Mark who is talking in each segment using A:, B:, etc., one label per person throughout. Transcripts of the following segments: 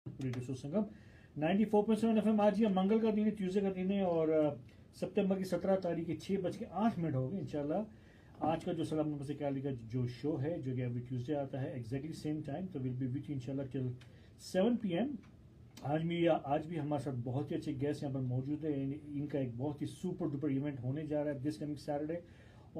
A: Radio संगम 94.7 FM. आज ये मंगल का दिन है, ट्यूसडे का दिन है और सितंबर की 17 तारीख के 6:08 हो गए। इंशाल्लाह आज का जो सलाम नमस्ते कैली का जो शो है जो कि अभी ट्यूसडे आता है एग्जैक्टली सेम टाइम, तो विल बी विथ इंशाल्लाह टिल 7 PM। आज भी हमारे साथ बहुत ही अच्छे गेस्ट यहाँ पर मौजूद है। इनका एक बहुत ही सुपर डुपर इवेंट होने जा रहा है this coming Saturday.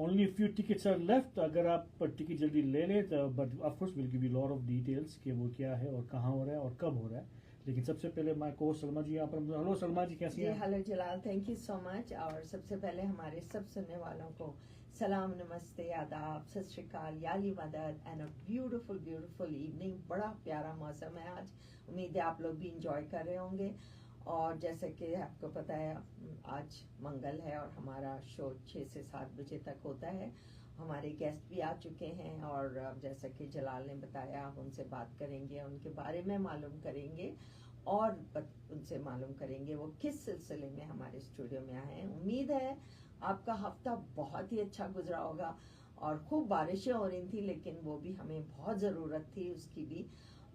A: Only few tickets are left. अगर आप टिकट जल्दी ले लें तो but of course will give you lot of details कि वो क्या है और कहाँ हो रहा है और कब हो रहा है। लेकिन सबसे पहले माय को सलमा जी यहाँ पर। हेलो सलमा जी, कैसी हैं?
B: Hello Jalal, thank you so much. और सबसे पहले हमारे सब सुनने वालों को सलाम, नमस्ते, आदाब, सत श्री अकाल, याली मदद and a beautiful beautiful evening. बड़ा प्यारा मौसम है आज, उम्मीद है आप लोग भी इंजॉय कर रहे होंगे। और जैसे कि आपको पता है आज मंगल है और हमारा शो 6 से 7 बजे तक होता है। हमारे गेस्ट भी आ चुके हैं और जैसा कि जलाल ने बताया हम उनसे बात करेंगे, उनके बारे में मालूम करेंगे और उनसे मालूम करेंगे वो किस सिलसिले में हमारे स्टूडियो में आए हैं। उम्मीद है आपका हफ्ता बहुत ही अच्छा गुजरा होगा और खूब बारिशें हो रही थी, लेकिन वो भी हमें बहुत ज़रूरत थी उसकी भी।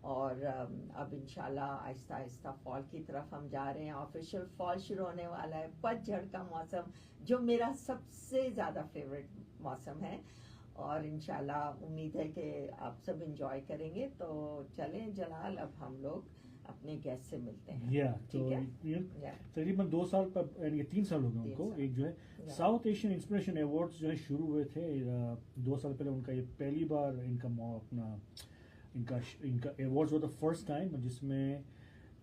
B: और अब इंशाल्लाह आहिस्ता आहिस्ता फॉल की तरफ हम जा रहे हैं। ऑफिशियल फॉल शुरू होने वाला है, पतझड़ का मौसम जो मेरा सबसे ज़्यादा फेवरेट मौसम है। और इंशाल्लाह उम्मीद है कि आप सब इंजॉय करेंगे। तो चलें जलाल, अब हम लोग अपने गेस्ट से मिलते हैं।
A: तो तकरीबन 2 साल पर यानी 3 साल हो गए उनको। एक जो है साउथ एशियन इंस्पिरेशन अवार्ड्स जो है शुरू हुए थे 2 साल पहले। उनका ये पहली बार इनका अवार्ड्स हुआ था फर्स्ट टाइम, जिसमें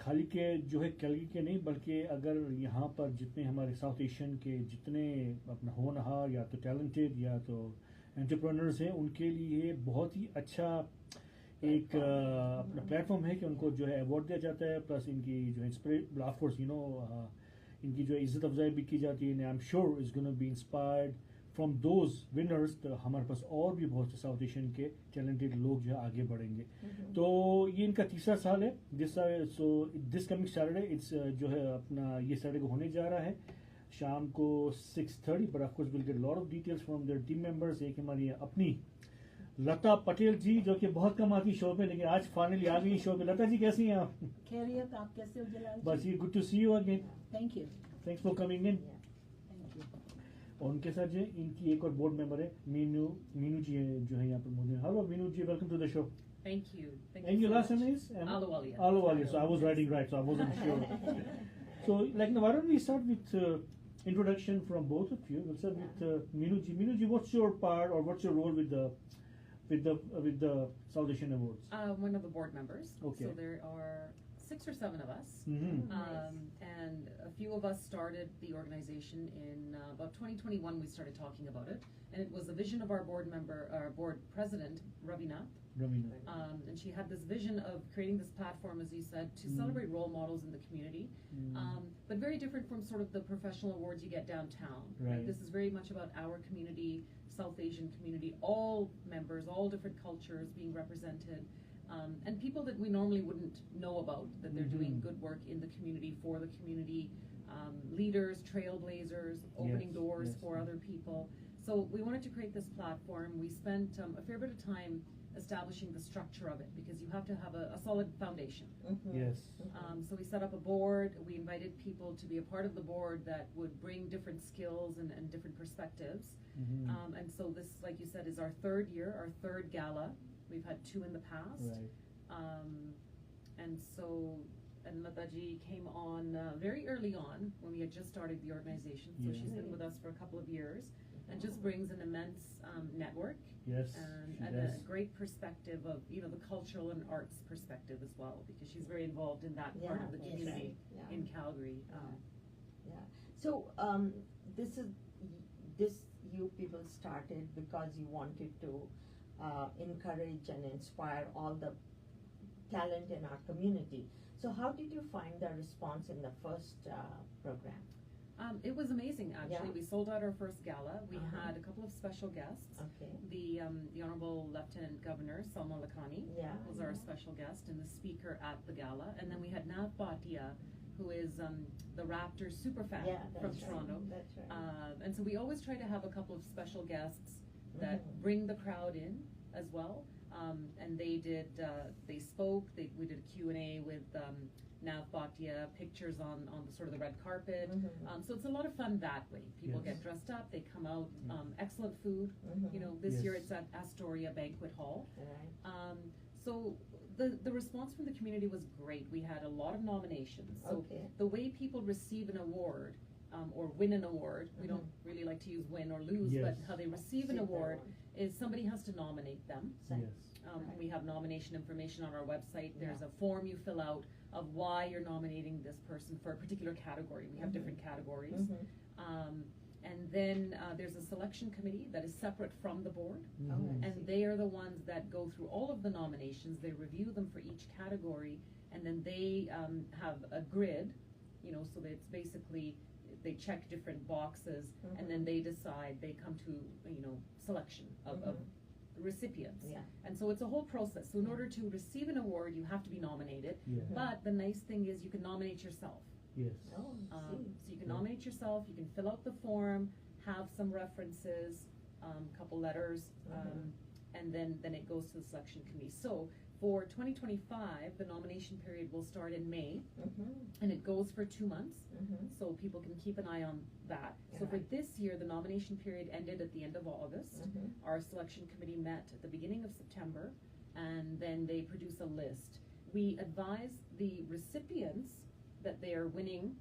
A: खाली के जो है कैलगरी के नहीं बल्कि अगर यहाँ पर जितने हमारे साउथ एशियन के जितने अपना होनहार या तो टैलेंटेड या तो एंटरप्रेन्योर्स हैं उनके लिए बहुत ही अच्छा एक अपना प्लेटफॉर्म है कि उनको जो है अवार्ड दिया जाता है। प्लस इनकी जो है ऑफ कोर्स इनकी जो है इज्जत अफजाई भी की जाती है। I am sure is gonna be inspired from those winners. तो हमारे पास और भी बहुत से साउथ एशियन के टैलेंटेड लोग जो है आगे बढ़ेंगे। तो ये इनका तीसरा साल है दिस कमिंग सैटरडे। इट्स जो है अपना ये सैटरडे को होने जा रहा है शाम को 6:30। But of course will get lot of details from their team members. एक हमारी अपनी लता पटेल जी जो कि बहुत कम आती शो पे, लेकिन आज फाइनली आ गई शो पे। लता जी कैसी हैं आप?
C: खैरियत, आप कैसे हो जलाल?
A: बस ये good to see you again.
C: Thank you,
A: thanks for coming in.
C: Thank you.
A: और उनके साथ जो इनकी एक और बोर्ड मेंबर है मीनू जी है जो है यहाँ पर मौजूद। Hello Meenu ji, welcome to the show.
D: Thank you.
A: And your last name is
D: Ahluwalia.
A: Ahluwalia. So I was writing right, so I wasn't sure. So why don't we start with introduction from both of you? We'll start with Meenu ji. Meenu ji, what's your part or what's your role with the South Asian Awards?
D: One of the board members.
A: Okay.
D: So there are 6 or 7 of us. And a few of us started the organization in about 2021. We started talking about it, and it was the vision of our board president, Ravina. And she had this vision of creating this platform, as you said, to celebrate role models in the community, but very different from sort of the professional awards you get downtown.
A: Right.
D: This is very much about our community, South Asian community, all members, all different cultures being represented. And people that we normally wouldn't know about, that they're doing good work in the community, for the community, leaders, trailblazers, opening doors for other people. So we wanted to create this platform. We spent a fair bit of time establishing the structure of it because you have to have a solid foundation.
A: Yes.
D: So we set up a board. We invited people to be a part of the board that would bring different skills and different perspectives. And so this, like you said, is our 3rd year, our 3rd gala. We've had 2 in the past.
A: Right.
D: And Lataji came on very early on when we had just started the organization. So she's been with us for a couple of years and just brings an immense network.
A: Yes,
D: and a great perspective of the cultural and arts perspective as well, because she's very involved in that part of the community in Calgary.
B: So this you people started because you wanted to encourage and inspire all the talent in our community. So how did you find the response in the first program?
D: It was amazing, actually.
B: Yeah.
D: We sold out our first gala. We had a couple of special guests.
B: Okay.
D: The Honorable Lieutenant Governor, Salma Lakhani, was our special guest and the speaker at the gala. And then we had Nav Bhatia, who is the Raptors super fan from Toronto.
B: That's right.
D: And so we always try to have a couple of special guests that bring the crowd in as well. and they spoke. We did a Q&A with Nav Bhatia, pictures on the sort of the red carpet. So it's a lot of fun that way. People
A: Yes.
D: get dressed up, they come out. Excellent food. You know, this
A: Yes.
D: year it's at Astoria Banquet Hall.
B: Right.
D: So the response from the community was great. We had a lot of nominations. So
B: Okay.
D: the way people receive an award or win an award, we don't really like to use win or lose,
A: Yes.
D: but how they receive an
B: Receive the
D: award
B: award.
D: is somebody has to nominate them.
B: Right.
A: Yes.
B: Right.
D: We have nomination information on our website. There's
B: Yeah.
D: a form you fill out of why you're nominating this person for a particular category. We have different categories. And then there's a selection committee that is separate from the board.
A: Mhm.
B: I
D: And
B: see.
D: they are the ones that go through all of the nominations. They review them for each category, and then they have a grid, you know, so that it's basically they check different boxes, and then they decide. They come to selection of recipients,
B: Yeah.
D: and so it's a whole process. So in order to receive an award, you have to be nominated.
A: Yeah.
D: But the nice thing is you can nominate yourself.
A: Yes.
B: Oh, I see.
D: So you can nominate yourself, you can fill out the form, have some references, couple letters, and then it goes to the selection committee. So for 2025, the nomination period will start in May, and it goes for 2 months, so people can keep an eye on that. So for
B: Right.
D: this year, the nomination period ended at the end of August. Our selection committee met at the beginning of September, and then they produce a list. We advise the recipients that they are winning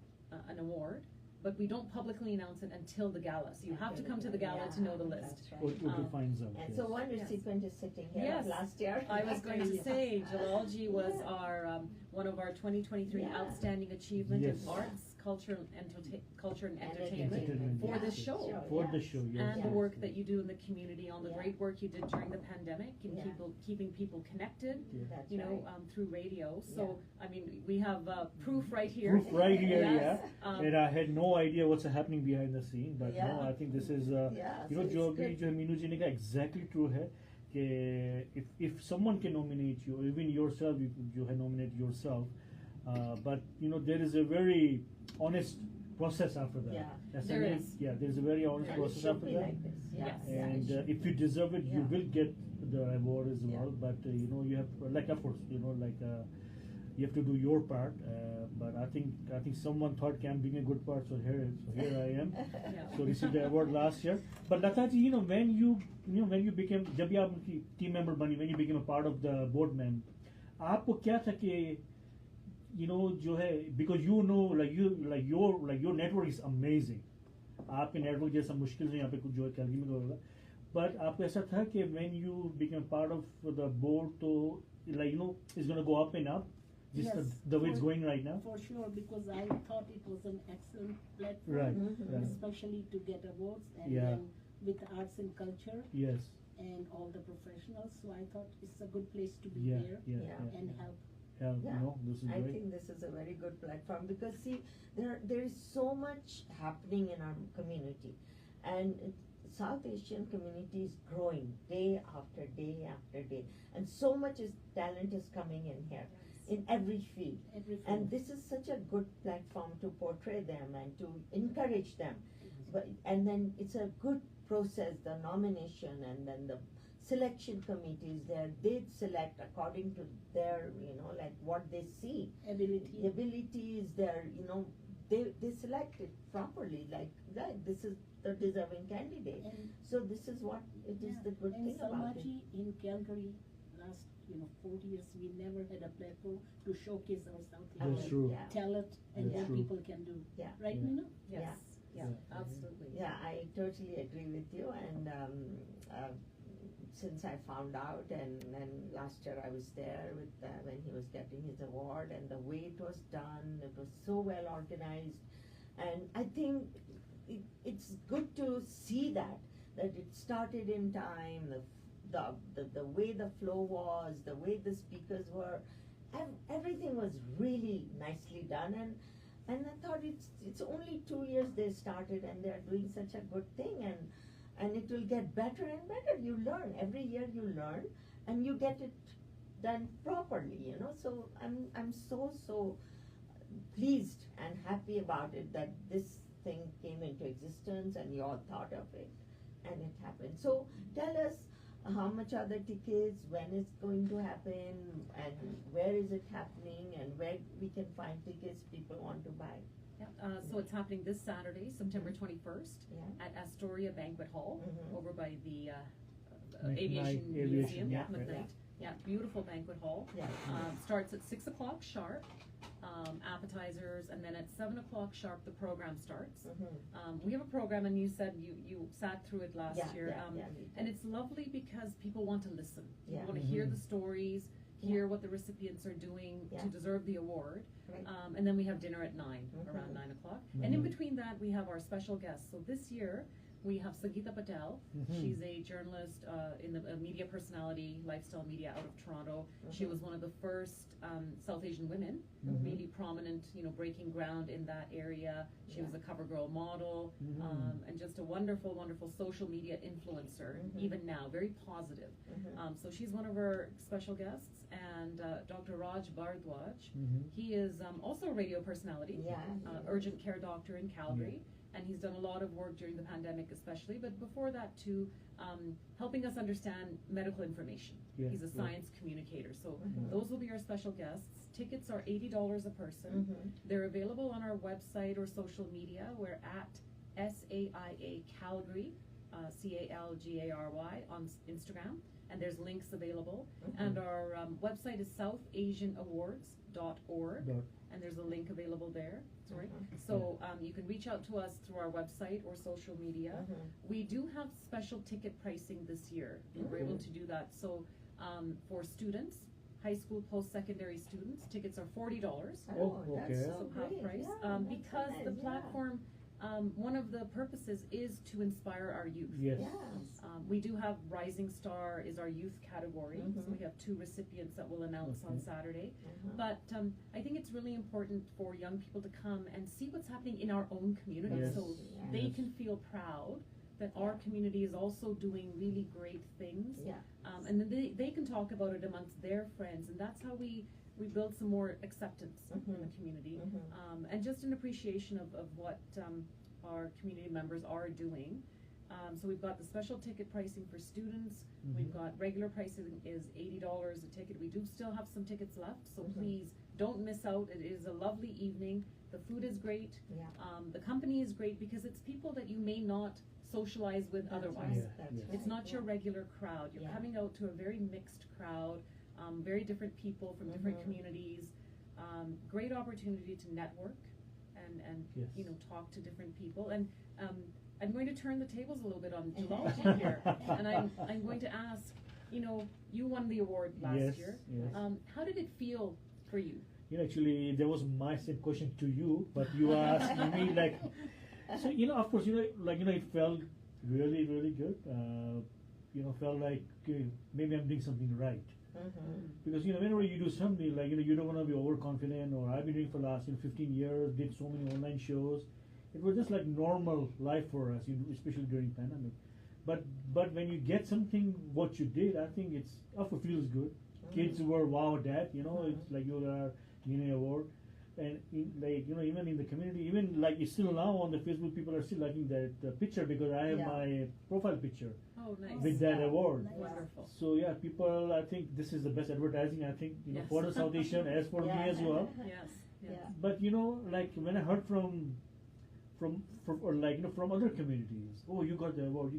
D: an award, but we don't publicly announce it until the gala. So you have to come to the gala to know the list.
B: That's right.
A: What defines out?
B: And
A: yes.
B: so one recipient is sitting here
D: Yes.
B: last year.
D: I was going to say, Jalalji was our one of our 2023
B: Yeah.
D: outstanding achievement
A: Yes.
D: in arts, culture, and entertainment
B: Entertainment.
D: for
B: Yeah.
D: this show.
A: For the show, yes.
D: And the work that you do in the community, all the
B: Yeah.
D: great work you did during the pandemic, and
B: Yeah.
D: keeping people connected,
B: That's
D: you know,
B: right.
D: through radio. So, I mean, we have proof right here.
A: Proof right here,
D: Yes.
A: yeah. And I had no idea what's happening behind the scene, but
B: Yeah.
A: no, I think this is,
B: Yeah,
A: you know,
B: so it's
A: जो अभी
B: good.
A: जो मीनू जी ने कहा exactly true है कि if someone can nominate you, or even yourself, you have nominate yourself, but you know there is a very honest process after that.
B: Yeah.
A: That's
D: There
A: a-
D: is.
A: Yeah, there's a very honest
B: And it
A: process
B: should
A: after
B: be
A: that.
B: like this. Yeah.
D: Yes.
B: Yeah, it
A: And
B: should
A: if
B: be.
A: you deserve it, you
B: Yeah.
A: will get the award as
B: Yeah.
A: well. But you know, you have like of course, you know, like you have to do your part. But I think someone thought I'm doing a good part, so here I am.
D: Yeah.
A: So received the award last year. But Lata ji, you know, when you became, जब भी आप उनकी team member बनी, when you became a part of the board man, आपको क्या था कि you know जो है, because you know like your network is amazing. आपके network जैसा मुश्किल से यहाँ पे कुछ जो है कैलगरी में होगा. But आपको ऐसा था कि when you became part of the board, तो like you know it's gonna go up and up. Just
C: Yes,
A: the way it's
C: for-
A: going right now.
C: For sure, because I thought it was an excellent platform,
A: Right. Right.
C: especially to get awards and
A: Yeah.
C: then with arts and culture
A: Yes.
C: and all the professionals. So I thought it's a good place to be
A: Yeah.
C: there
A: Yeah.
B: Yeah.
A: Yeah.
C: and help.
A: Yeah.
B: Yeah.
A: No, this is
B: I
A: great.
B: think this is a very good platform because see there is so much happening in our community, and South Asian community is growing day after day, and so much talent is coming in here in every field.
C: Everything.
B: And this is such a good platform to portray them and to encourage them. And then it's a good process, the nomination and then the selection committees there, they select according to their, like what they see.
C: ability.
B: The ability is there, they select it properly, like this is the deserving candidate.
C: And
B: So this is what it is the good
C: and
B: thing about it.
C: Salmaji in Calgary last 4 years we never had a platform to showcase our South
A: That's
C: Asian
A: true.
B: Yeah.
C: talent and
A: That's
C: what
A: true.
C: people can do.
B: Yeah.
C: Right,
A: Yeah.
C: Meenu?
D: Yes.
B: Yeah.
D: Absolutely.
B: Yeah, I totally agree with you. And since I found out, and last year I was there with when he was getting his award, and the way it was done, it was so well organized, and I think it's good to see that it started in time, the way the flow was, the way the speakers were, everything was really nicely done, and I thought it's only 2 years they started and they're doing such a good thing, and it will get better and better. You learn every year, you learn, and you get it done properly. So I'm so pleased and happy about it that this thing came into existence and you all thought of it and it happened. So tell us, How much are the tickets? When it's going to happen? And where is it happening? And where we can find tickets people want to buy?
D: Yeah, so it's happening this Saturday, September 21st,
B: Yeah.
D: at Astoria Banquet Hall,
B: Mhm.
D: over by the
A: Aviation
D: Museum,
A: yeah,
D: McKnight.
A: right.
D: Yeah, beautiful banquet hall.
B: Yeah.
D: Starts at 6 o'clock sharp, appetizers, and then at 7 o'clock sharp the program starts. We have a program, and you said you sat through it last year,
B: we
D: and
B: did.
D: it's lovely because people want to listen. People
B: Yeah.
D: want to hear
A: Mhm.
D: the stories, hear what the recipients are doing
B: Yeah.
D: to deserve the award.
B: Right.
D: And then we have dinner at 9,
B: Mhm.
D: around 9 o'clock. And in
A: Mhm.
D: between that, we have our special guests. So this year, we have Lata Patel.
A: Mhm.
D: She's a journalist in the media personality, lifestyle media out of Toronto. She
B: Mhm.
D: was one of the first South Asian women,
A: Mhm.
D: really prominent, breaking ground in that area. She was a cover girl model,
A: Mhm.
D: and just a wonderful, wonderful social media influencer,
B: Mhm.
D: even now, very positive.
B: Mhm.
D: So she's one of our special guests, and Dr. Raj Bhardwaj.
A: Mhm.
D: He is also a radio personality,
B: Yeah.
D: urgent care doctor in Calgary, and he's done a lot of work during the pandemic especially, but before that too, helping us understand medical information.
A: Yeah,
D: He's a
A: yeah.
D: science communicator. So
B: Mhm.
D: those will be our special guests. Tickets are $80 a person.
B: Mhm.
D: They're available on our website or social media. We're at SAIA Calgary, CALGARY on Instagram, and there's links available. And our website is southasianawards.org,
A: Dot.
D: and there's a link available there. Sorry.
B: Mhm.
D: So you can reach out to us through our website or social media.
B: Mhm.
D: We do have special ticket pricing this year. We were able to do that. So for students, high school, post-secondary students, tickets are $40.
A: Oh,
B: that's
A: okay.
B: so
D: So half
B: great.
D: price,
B: Yeah, that's so
D: because the
B: nice, yeah.
D: platform, one of the purposes is to inspire our youth.
A: Yes.
B: Yes.
D: We do have Rising Star is our youth category, so
B: Mhm.
D: we have 2 recipients that we'll announce on
A: Okay.
D: Saturday.
B: Mhm.
D: But I think it's really important for young people to come and see what's happening in our own community,
A: Yes.
D: so
B: Yeah.
D: they
A: Yes.
D: can feel proud that our community is also doing really great things.
B: Yeah.
D: And then they can talk about it amongst their friends, and that's how we build some more acceptance in the community,
B: Mhm.
D: and just an appreciation of what our community members are doing. So we've got the special ticket pricing for students. We've
A: Mhm.
D: got regular pricing is $80 a ticket. We do still have some tickets left, so
B: Mhm.
D: please don't miss out. It is a lovely evening. The food is great.
B: Yeah.
D: The company is great because it's people that you may not socialize with
B: That's
D: otherwise.
B: right,
A: Yeah,
B: that's
A: yes.
B: right,
D: It's not your
B: yeah.
D: regular crowd. You're
B: Yeah.
D: coming out to a very mixed crowd, very different people from different
B: Mhm.
D: communities. Great opportunity to network and
A: Yes.
D: talk to different people. And I'm going to turn the tables a little bit on Jalal here, and I'm going to ask. You won the award last
A: Yes,
D: year.
A: yes.
D: How did it feel for you?
A: Actually, there was my same question to you, but you asked me like, so of course, it felt really, really good. Felt like maybe I'm doing something right,
B: Mhm.
A: because whenever you do something like you don't want to be overconfident. Or I've been doing for the last 15 years, did so many online shows. It was just like normal life for us, especially during pandemic. But when you get something what you did, I think it's feels good. Kids were wowed at, it's like you are getting an award. And even in the community, even like it's still now on the Facebook, people are still liking that picture because I have
B: Yeah.
A: my profile picture
D: Oh, nice.
A: with that award.
B: Nice.
D: Wonderful.
A: So yeah, people, I think this is the best advertising. I think
D: Yes.
A: for the South Asian, as for me
B: Yeah.
A: as well.
D: Yes. Yes.
B: Yeah.
A: But like when I heard from other communities, oh, you got the award,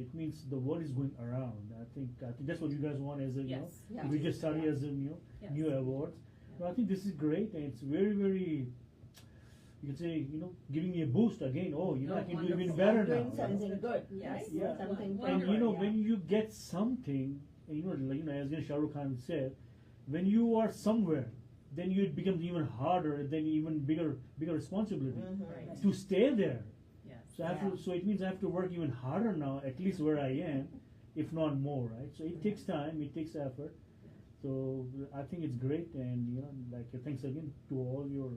A: it means the word is going around. I think that's what you guys want as a
D: Yes.
B: Yeah.
A: we just started
B: Yeah.
A: as a
D: Yes.
A: new awards. So I think this is great, and it's very, very, you can say, giving me a boost again. Oh,
D: Oh,
A: I can do
D: wonderful.
A: even better
B: Doing
A: now.
B: something good,
D: Yes.
B: right?
A: Yeah.
B: Something
A: And
B: proper, yeah.
A: when you get something, and as Shah Rukh Khan said, when you are somewhere, then it becomes even harder, then even bigger responsibility
B: Mhm.
D: Right.
A: to stay there.
D: Yes.
A: So
B: Yeah.
A: so it means I have to work even harder now, at least where I am, if not more, right? So it takes time, it takes effort. So I think it's great, and thanks again to all your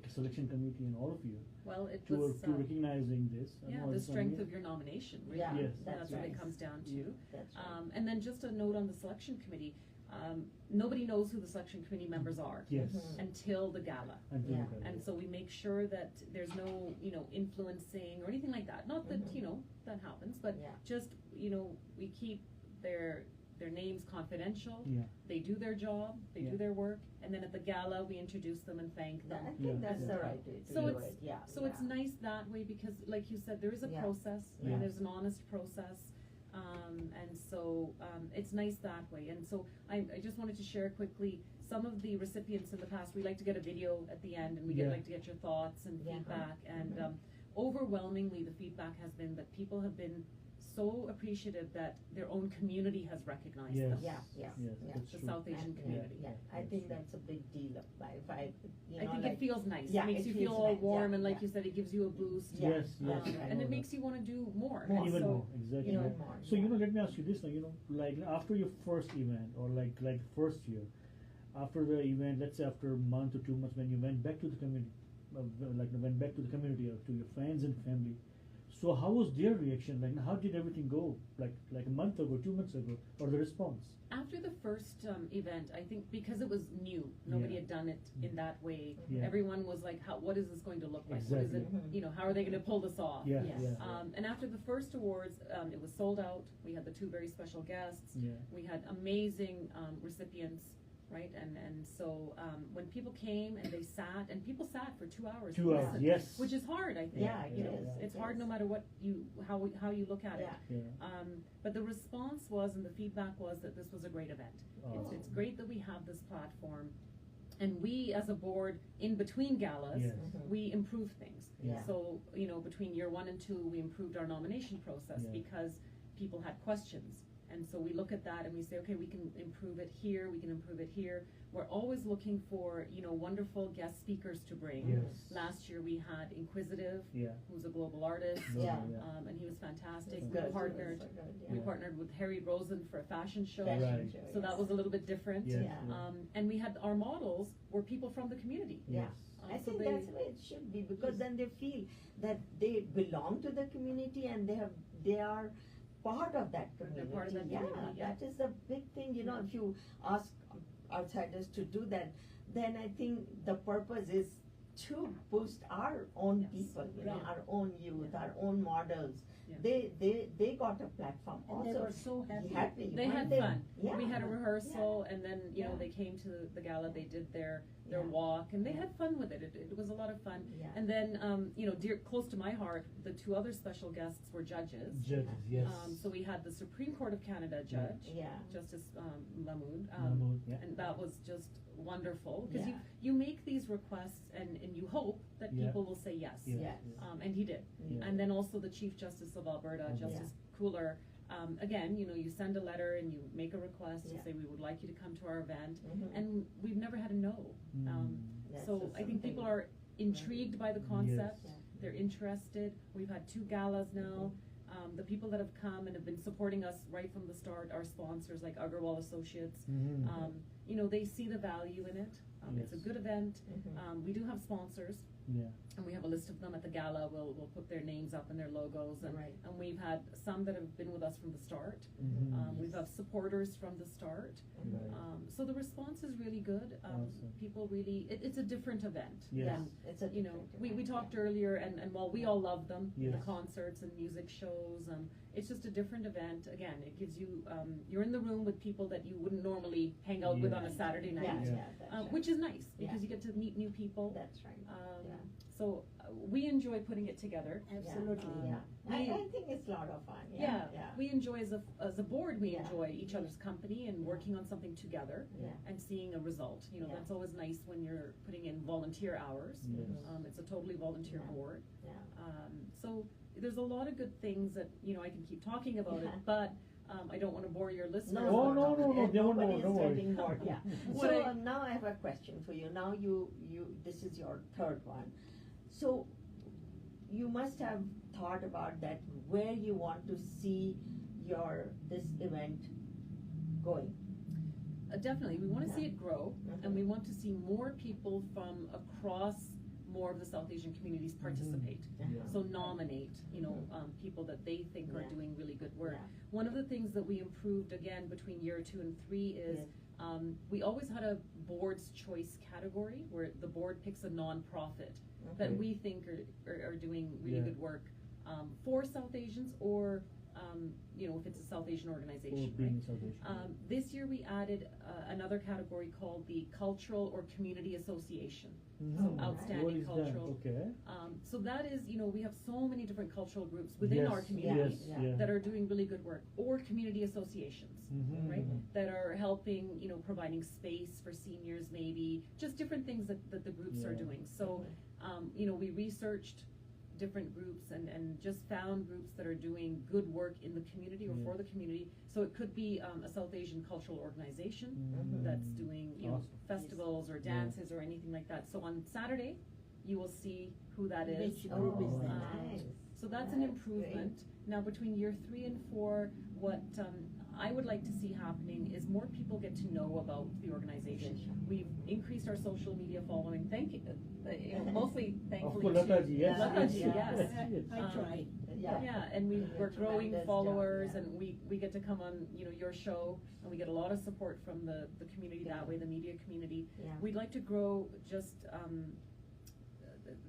A: selection committee and all of you
D: Well, it
A: to
D: was
A: recognizing this. I
D: yeah,
A: know
D: the
A: it's
D: strength
A: amazing.
D: of your nomination. Really.
B: Yeah,
A: Yes.
D: That's what
B: right.
D: it comes down to.
A: Yeah.
B: That's right.
D: And then just a note on the selection committee. Nobody knows who the selection committee members are
A: Yes.
B: Mhm.
D: until the gala.
A: Until
B: Yeah.
A: you got
D: And
A: it.
D: so we make sure that there's no, influencing or anything like that. Not that,
B: Mhm.
D: that happens, but
B: Yeah.
D: just, we keep their names confidential.
A: Yeah.
D: They do their job, they
A: Yeah.
D: do their work, and then at the gala we introduce them and thank
B: I
D: them.
B: think
A: Yeah.
B: that's
A: Yeah.
B: the right way to
D: So
B: do
D: it's
B: it. Yeah.
D: so it's nice that way because, like you said, there is a
B: Yeah.
D: process
A: Yeah.
D: and there's an honest process, and so it's nice that way. And so I just wanted to share quickly some of the recipients in the past. We like to get a video at the end, and we
A: Yeah.
D: like to get your thoughts and
B: Yeah.
D: feedback. And
B: Mhm.
D: overwhelmingly, the feedback has been that people have been so appreciative that their own community has recognized
A: Yes.
D: them.
B: Yeah, yeah,
A: Yes,
B: yeah.
A: that's
D: The
A: true.
D: South Asian
B: And,
D: community.
B: Yeah, I
A: That's
B: think
A: true.
B: that's a big deal. If I, you
D: I
B: know,
D: think
B: like,
D: it feels nice.
B: yeah,
D: It makes
B: it
D: you feel
B: feels
D: all
B: nice,
D: warm,
B: yeah,
D: and like
B: yeah.
D: you said, it gives you a boost.
B: Yeah,
A: Yes, yes.
B: that's right.
D: And
A: I
D: it
A: know
D: makes you want to do more.
B: More.
A: Even
D: So-
A: more, exactly.
B: Even
A: Yeah.
B: more,
A: So
B: yeah.
A: let me ask you this now. Like after your first event, or like first year, after the event, let's say after a month or 2 months, when you went back to the community, went back to the community or to your friends and family. So how was their reaction? Like how did everything go? Like a month ago, 2 months ago, or the response?
D: After the first event, I think because it was new, nobody
A: Yeah.
D: had done it in that way.
A: Yeah.
D: Everyone was like, "What is this going to look like? What is
A: Exactly.
D: it? How are they going to pull this off?"
A: Yeah,
B: Yes.
A: yeah,
D: And after the first awards, it was sold out. We had the two very special guests.
A: yeah.
D: We had amazing recipients, right? And so when people came and they sat, and people sat for 2 hours. to
A: 2 hours,
D: listen,
A: yes.
D: which is hard, I think.
B: Yeah, it
A: Yeah,
B: is.
A: yeah.
D: It's hard no matter what how you look at it.
B: Yeah.
A: Yeah.
D: But the response was, and the feedback was, that this was a great event.
A: Oh.
D: It's great that we have this platform, and we as a board, in between galas,
A: Yes.
B: Mhm.
D: we improve things.
B: Yeah.
D: So between year 1 and 2, we improved our nomination process
A: Yeah.
D: because people had questions. And so we look at that and we say, okay, we can improve it here, we can improve it here. We're always looking for, wonderful guest speakers to bring.
A: Yes.
D: Last year we had Inquisitive,
A: Yeah.
D: who's a global artist,
B: Yeah.
D: and he was fantastic.
B: It's
D: We
B: good.
D: partnered.
B: It's so good,
D: We
B: yeah.
D: partnered with Harry Rosen for a fashion show.
B: Fashion
A: Right.
B: show,
D: So that
B: yes.
D: was a little bit different.
A: Yes,
B: Yeah.
A: yeah.
D: And we had our models were people from the community.
B: Yeah.
A: Yes.
B: I
D: So
B: think
D: they-
B: that's the way it should be, because then they feel that they belong to the community and they are part of that
D: They're
B: community.
D: part of that
B: Yeah,
D: community, yeah.
B: that is the big thing. If you ask outsiders to do that, then I think the purpose is to boost our own
D: Yes.
B: people,
C: Right.
B: our own youth,
D: Yeah.
B: our own models.
D: Yeah.
B: They got a platform
C: And
B: also.
C: they were so happy.
D: They
B: weren't
D: had
B: they?
D: fun.
B: Yeah.
D: We had a rehearsal, and then
B: Yeah.
D: they came to the gala. They did their
B: Yeah.
D: walk, and they
B: Yeah.
D: had fun with it. It was a lot of fun.
B: Yeah.
D: And then dear close to my heart, the two other special guests were judges.
A: Judges, yes.
D: So we had the Supreme Court of Canada judge,
B: Yeah.
D: Justice Mahmood,
A: Mahmood, yeah.
D: and that was just wonderful because
B: Yeah.
D: you make these requests and you hope that
A: Yeah.
D: people will say yes.
A: Yeah.
B: Yes.
D: And he did.
A: Yeah.
D: And then also the Chief Justice of Alberta,
A: Mhm.
D: Justice Cooler. Again, you send a letter and you make a request. You
B: Yeah.
D: say we would like you to come to our event,
B: Mhm.
D: and we've never had a no.
B: That's
D: So
B: just
D: I think people
B: something-
D: are intrigued by the concept.
B: Yes.
D: They're interested. We've had 2 galas now. The people that have come and have been supporting us right from the start, our sponsors like Agarwal Associates,
A: Mhm.
D: they see the value in it. It's a
A: Yes.
D: good event.
B: Mhm.
D: We do have sponsors.
A: Yeah.
D: And we have a list of them at the gala. We'll put their names up and their logos, and
B: Right.
D: and we've had some that have been with us from the start.
A: Mhm.
D: We've had supporters from the start.
A: Right.
D: So the response is really good.
A: Awesome.
D: People really, it's a different event.
A: Yes.
D: than,
B: It's a different
D: we
B: event,
D: talked
B: yeah.
D: earlier, and while we all love them, the
A: Yes.
D: concerts and music shows, it's just a different event. Again, it gives you, you're in the room with people that you wouldn't normally hang out with on a
A: Yeah.
D: Saturday night.
B: Yeah,
A: Yeah.
B: yeah, that's right.
D: Which is nice
B: Yeah.
D: because you get to meet new people.
B: That's right. Yeah.
D: So we enjoy putting it together.
C: Absolutely.
B: Yeah.
D: We-
B: I think it's a lot of fun.
D: Yeah,
B: Yeah.
D: we enjoy as a board. We
B: Yeah.
D: enjoy each other's company and
B: Yeah.
D: working on something together
B: Yeah.
D: and seeing a result.
B: Yeah.
D: That's always nice when you're putting in volunteer hours.
A: Yes.
D: It's a totally volunteer
B: Yeah.
D: board.
B: Yeah.
D: So there's a lot of good things that I can keep talking about
B: Yeah.
D: it, but I don't want to bore your listeners.
A: Oh, no, no, no,
B: And
A: they won't know,
B: nobody's
A: don't worry.
B: getting bored, yeah.
D: What
B: So
D: I-
B: now I have a question for you. Now this is your third one. So you must have thought about that, where you want to see this event going.
D: Definitely, we want to see it grow,
B: Mhm.
D: and we want to see more people from across more of the South Asian communities participate.
A: Yeah.
D: So nominate, people that they think are
B: Yeah.
D: doing really good work.
B: Yeah.
D: One of the things that we improved again between year 2 and 3 is we always had a board's choice category where the board picks a non-profit that
A: Okay.
D: we think are doing really
A: Yeah.
D: good work for South Asians or if it's a South Asian
A: Or
D: organization,
A: being
D: right?
A: South Asian.
D: This year we added another category called the Cultural or Community Association.
A: Mhm.
D: outstanding
A: What is
D: cultural.
A: That? Okay.
D: So that is, we have so many different cultural groups within our community
A: Yes,
B: Yeah.
A: yeah.
D: that are doing really good work, or community associations,
A: Mhm,
D: right?
A: mhm.
D: That are helping, providing space for seniors, maybe just different things that the groups are
A: Yeah.
D: doing. So, we researched different groups and just found groups that are doing good work in the community or
A: Yeah.
D: for the community. So it could be a South Asian cultural organization
A: Mhm.
D: that's doing
A: Awesome.
D: festivals or
A: Yeah.
D: dances or anything like that. So on Saturday, you will see who that is.
C: Which
B: Oh,
C: group is that?
B: nice.
D: So that's an
B: That's
D: improvement. Now between year 3 and 4, what I would like to see happening is more people get to know about the organization. We've increased our social media following. Thank you. Mostly thankfully
A: Of course,
D: to
A: Lataji, yes.
D: Lataji,
B: Yes.
D: yes.
C: I tried.
D: Yeah, and we're growing
B: Tremendous
D: followers,
B: job, yeah.
D: and we get to come on, your show, and we get a lot of support from the community that way, the media community.
B: Yeah.
D: We'd like to grow just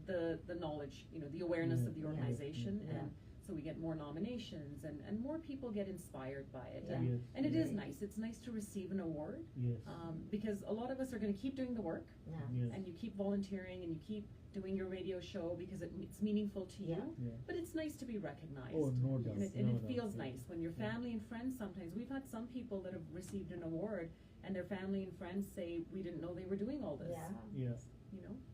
D: the knowledge, the awareness of the
B: Yeah.
D: organization,
B: Yeah.
D: and so we get more nominations, and more people get inspired by it.
B: Yeah.
D: And,
A: Yes.
D: and it is
B: Right.
D: nice. It's nice to receive an award,
A: Yes.
D: because a lot of us are going to keep doing the work,
B: Yeah.
A: Yes.
D: and you keep volunteering, and you keep doing your radio show because it's meaningful to you.
B: Yeah.
A: Yeah.
D: But it's nice to be recognized.
A: Oh, no doubt.
D: And it
A: no doubt,
D: feels
A: yeah.
D: nice when your
A: Yeah.
D: family and friends sometimes. We've had some people that have received an award and their family and friends say, we didn't know they were doing all this.
B: Yeah.
A: Yeah.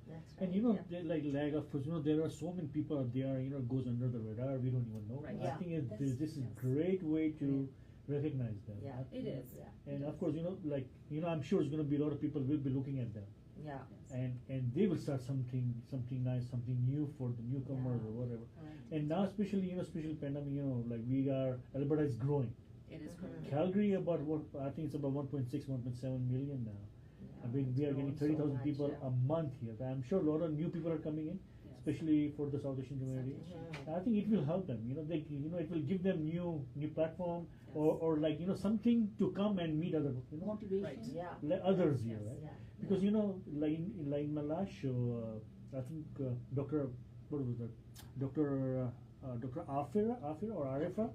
B: That's right.
A: And
B: yeah.
A: like of course, there are so many people out there, goes under the radar, we don't even know.
D: Right.
A: I
B: Yeah.
A: think
C: That's-
A: this is
D: yes.
A: great way to recognize them.
B: Yeah.
A: I
D: It
A: think-
D: is.
B: Yeah.
A: And of course, I'm sure it's going to be a lot of people will be looking at them.
B: Yeah.
A: And they will start something nice, something new for the newcomers
B: Yeah.
A: or whatever.
C: Right.
A: And now especially pandemic, Alberta is growing.
D: It is
B: Mhm.
D: correct.
A: Calgary about I think it's about 1.6, 1.7 million now. I mean, we are
B: It's
A: getting
B: grown so
A: 30,000
B: much,
A: people
B: yeah.
A: a month here. I'm sure a lot of new people are coming in,
D: Yes.
A: especially for the South Asian community.
B: Mhm.
A: I think it will help them. It will give them new platform
D: Yes.
A: or something to come and meet other
C: Motivation.
D: Right.
B: Yeah.
A: others here,
D: Yes.
A: right?
B: Yeah.
A: Because like in my last show, I think Dr. What was that? Dr. Afir or Arifa.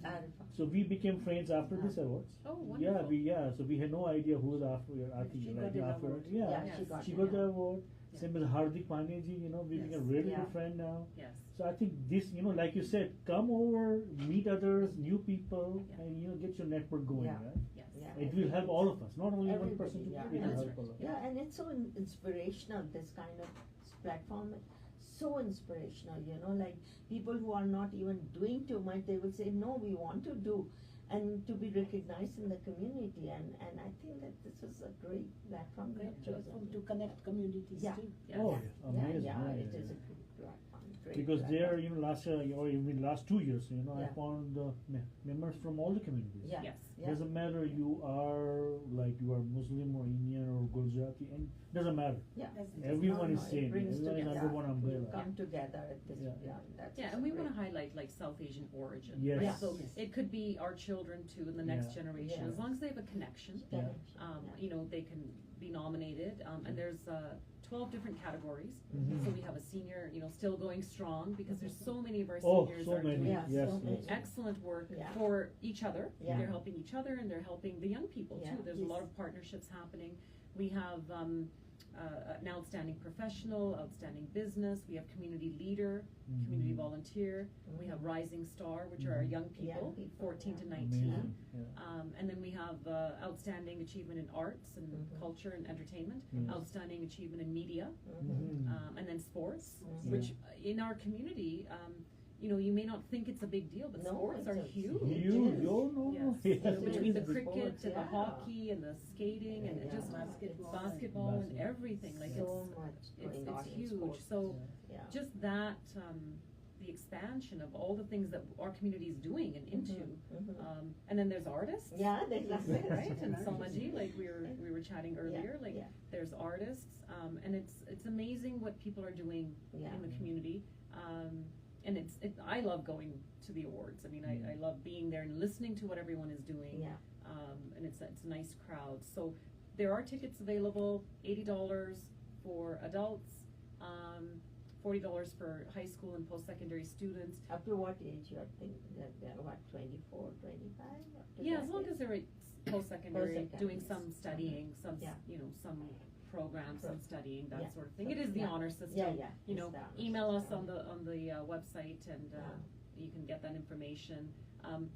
B: Arifa.
A: So we became friends after this awards.
D: Oh, wonderful.
A: So we had no idea who was Afir.
C: She got an award.
A: Yeah,
B: Yeah,
D: Yes.
A: she
B: it,
A: got the
B: yeah.
A: award.
D: Yeah.
A: Same as Hardik Pandya ji, we
D: Yes.
A: became really
B: Yeah.
A: good friend now.
D: Yes.
A: So I think this, like you said, come over, meet others, new people,
D: Yeah.
A: and get your network going,
B: Yeah.
A: right?
D: Yes.
B: Yeah.
A: It will help all of us, not only one
B: Everybody,
A: person.
B: yeah.
A: It will
D: That's
A: help
D: right.
A: all of us.
B: Yeah, and it's so inspirational, this kind of platform. So inspirational, like people who are not even doing too much, they will say, no, we want to do, and to be recognized in the community. And I think that this is a great platform they have
C: Great
B: chosen.
C: platform to connect communities
B: Yeah.
C: too.
D: Yes.
A: Oh, yeah, amazing.
B: Yeah,
A: yeah,
B: it
A: yeah,
B: is a
A: yeah.
B: great platform. Great
A: Because
B: platform.
A: there, last year or even last 2 years, I
B: Yeah.
A: found members from all the communities.
B: Yeah.
D: Yes.
B: Yeah.
A: Doesn't matter you are Muslim or Indian or Gujarati, and doesn't matter.
B: Yeah.
C: That's the
A: Everyone is
B: it
A: same.
B: brings
A: Everyone is
B: together.
A: under one umbrella.
B: You come together at this,
A: Yeah.
B: that's
D: Yeah,
B: just
D: and we want to
B: great.
D: highlight South Asian origin.
A: Yes.
D: Right?
B: Yeah.
D: So
C: Yes.
D: it could be our children too in the next
A: Yeah.
D: generation,
B: Yeah.
D: as long as they have a connection.
A: Yeah.
D: They can be nominated, and there's 12 different categories.
A: Mhm.
D: So we have a senior, still going strong because there's so many of our
A: Oh,
D: seniors
A: so
D: are
A: many.
D: doing
B: Yeah,
A: Yes,
B: so
A: yes.
B: many.
D: excellent work
B: Yeah.
D: for each other.
B: Yeah.
D: They're helping each other and they're helping the young people
B: Yeah.
D: too. There's a lot of partnerships happening. We have an outstanding professional, outstanding business. We have community leader, community
A: Mhm.
D: volunteer. We have Rising Star, which are our
A: Mhm.
D: young people,
B: Young people,
D: 14 to
B: yeah.
D: 19.
A: Amazing. Yeah.
D: And then we have outstanding achievement in arts and
B: Mhm.
D: culture and entertainment,
A: Yes.
D: outstanding achievement in media,
A: Mhm.
D: and then sports,
B: Mhm.
D: which in our community, you may not think it's a big deal, but
B: No,
D: sports
B: it's
D: are
B: a
D: huge.
A: Huge. Oh, no.
D: Yes.
A: Yes,
B: Yes,
D: Between the
B: it's
D: cricket
B: sports,
D: and the
B: yeah.
D: hockey and the skating and
B: Yeah.
D: just
C: Basketball.
D: basketball and
A: Basketball.
D: everything, like
B: so
D: it's
B: much going on in
D: huge.
B: sports.
D: So
B: Yeah.
D: just that, the expansion of all the things that our community is doing and into.
B: Mhm.
D: And then there's artists.
B: Yeah, there's artists.
D: Right, and
C: Artists.
D: Samaji, like we were chatting earlier, like
B: yeah.
D: there's artists, and it's amazing what people are doing
B: Yeah.
D: in the community. And I love going to the awards. I mean, I love being there and listening to what everyone is doing.
B: Yeah.
D: And it's a nice crowd. So there are tickets available, $80 for adults, $40 for high school and post-secondary students.
B: Up to what age you are thinking that they're what, 24, 25? Up to
D: Yeah,
B: that
D: as long
B: age?
D: as they're post-secondary,
B: Post-secondary,
D: doing
B: yes.
D: some studying, some,
B: Yeah.
D: some programs, some studying, that
B: Yeah.
D: sort of thing. It is the
B: Yeah.
D: honor system.
B: Yeah, yeah,
D: You
B: it's
D: know,
B: the honor
D: email us
B: system.
D: on the website and
B: Yeah.
D: you can get that information.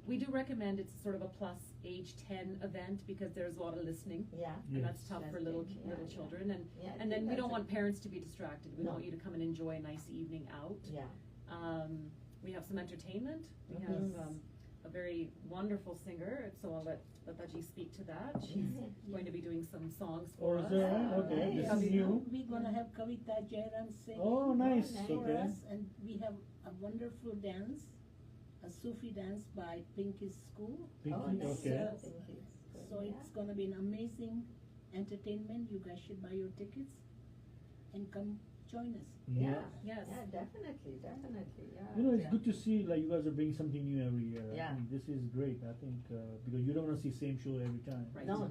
D: We do recommend it's sort of a plus age 10 event because there's a lot of listening.
B: Yeah.
A: Yeah.
D: And that's tough for little
B: Listening,
D: little
B: yeah,
D: children, and
B: Yeah, I
D: and then
B: think
D: we don't
B: that's
D: want parents to be distracted. We
B: No.
D: want you to come and enjoy a nice evening out.
B: Yeah.
D: We have some entertainment. We
B: Mhm.
D: have a very wonderful singer, so I'll let Lataji speak to that. She's going to be doing some songs for
A: Oh,
D: us.
A: is that right? Okay, this is
C: Yes.
A: new.
C: We're gonna have Kavita Jairam sing
A: Oh, nice.
B: nice.
C: for
A: Okay.
C: us, and we have a wonderful dance, a Sufi dance by Pinky's School.
A: Pinky,
B: Oh, nice.
A: okay.
B: I think it's good,
C: So it's
B: yeah.
C: gonna be an amazing entertainment. You guys should buy your tickets and come join us.
B: Yeah.
D: Yes.
B: Yeah, definitely, yeah.
A: You know, it's
B: yeah.
A: good to see like you guys are bringing something new every year.
B: Yeah.
A: I think this is great. I think because you don't want to see same show every time.
D: Right.
B: No.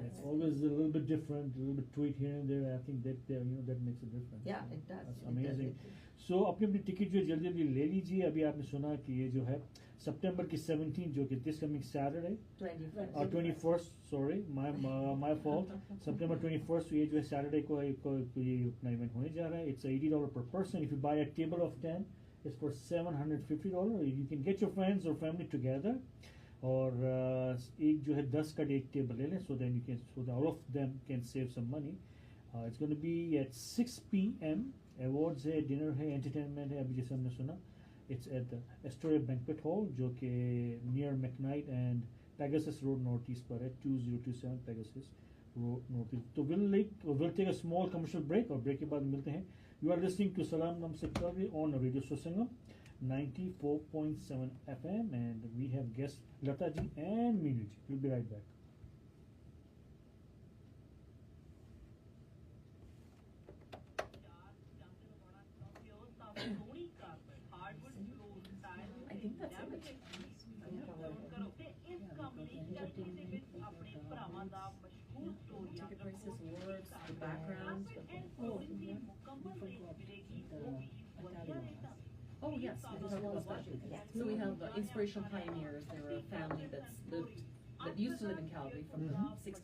A: It's always a little bit different, a little bit tweak here and there. I think that that makes a difference.
B: Yeah, it does.
A: That's
B: it
A: amazing.
B: does,
A: So अपनी अपनी ticket जो है जल्दी जल्दी ले लीजिए. अभी आपने सुना कि ये जो है सितंबर की 17 जो कि this coming Saturday 21st, sorry, my fault. September 21st, तो ये जो है Saturday को ये अपना इवेंट होने जा रहा है. It's $80 per person. If you buy a table of 10, it's for $750. You can get your friends or family together. और एक जो है 10 का एक टेबल ले लें, so then you can, so that all of them can save some money. It's going to be at 6 p.m. Awards है, dinner है, entertainment है. अभी जैसे हमने सुना, it's at the Astoria Banquet Hall जो कि near McKnight and Pegasus Road Northeast पर है, 2027 Pegasus Road Northeast. तो we'll take a small commercial break और break के बाद मिलते हैं. You are listening to Salaam Namaste Calgary on Radio Sangam 94.7 FM, and we have guests Lata ji and Meenu ji. We'll be right back.
D: I think that's it. Ticket prices, words, the background.
C: Oh, we forgot
D: Oh yes, we can talk about that. So we have Inspirational Pioneers. They're a family that used to live in Calgary from the 60s.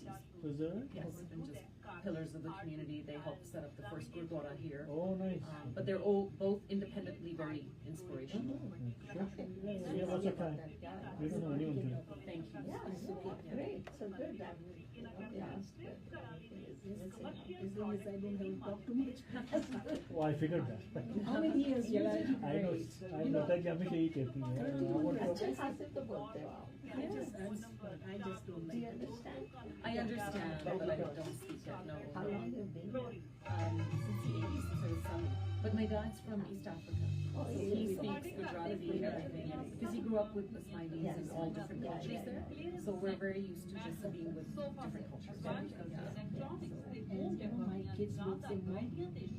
A: Is that right?
D: Yes, and just pillars of the community. They helped set up the first Gurdwara here.
A: Oh, nice.
D: But they're all both independently very inspirational.
A: Sure. Yeah, lots of time. We don't know anyone to.
D: Thank you.
B: Yeah, great. So good. Yeah, it's good.
C: As long as I don't have to talk too much.
A: Oh, I figured that.
C: How many years, Jalal?
A: I know. Lata ji हमेशा यही कहती हैं. I want to-
B: अच्छे खासे तो बोलते हो आप.
C: I just don't
B: Do you
C: like it.
B: understand?
D: I understand, but I don't speak it, no.
B: How long have you been here?
D: Since the 80s, since I was 7. But my dad's from East Africa.
B: Oh,
D: So
B: he
D: he
B: is.
D: speaks Gujarati, everything, because he grew up with the Ismailis
B: Yes.
D: and all different
B: Yeah,
D: cultures
B: yeah,
D: there.
B: yeah.
D: So we're very used to just being with different cultures.
C: And my kids would say,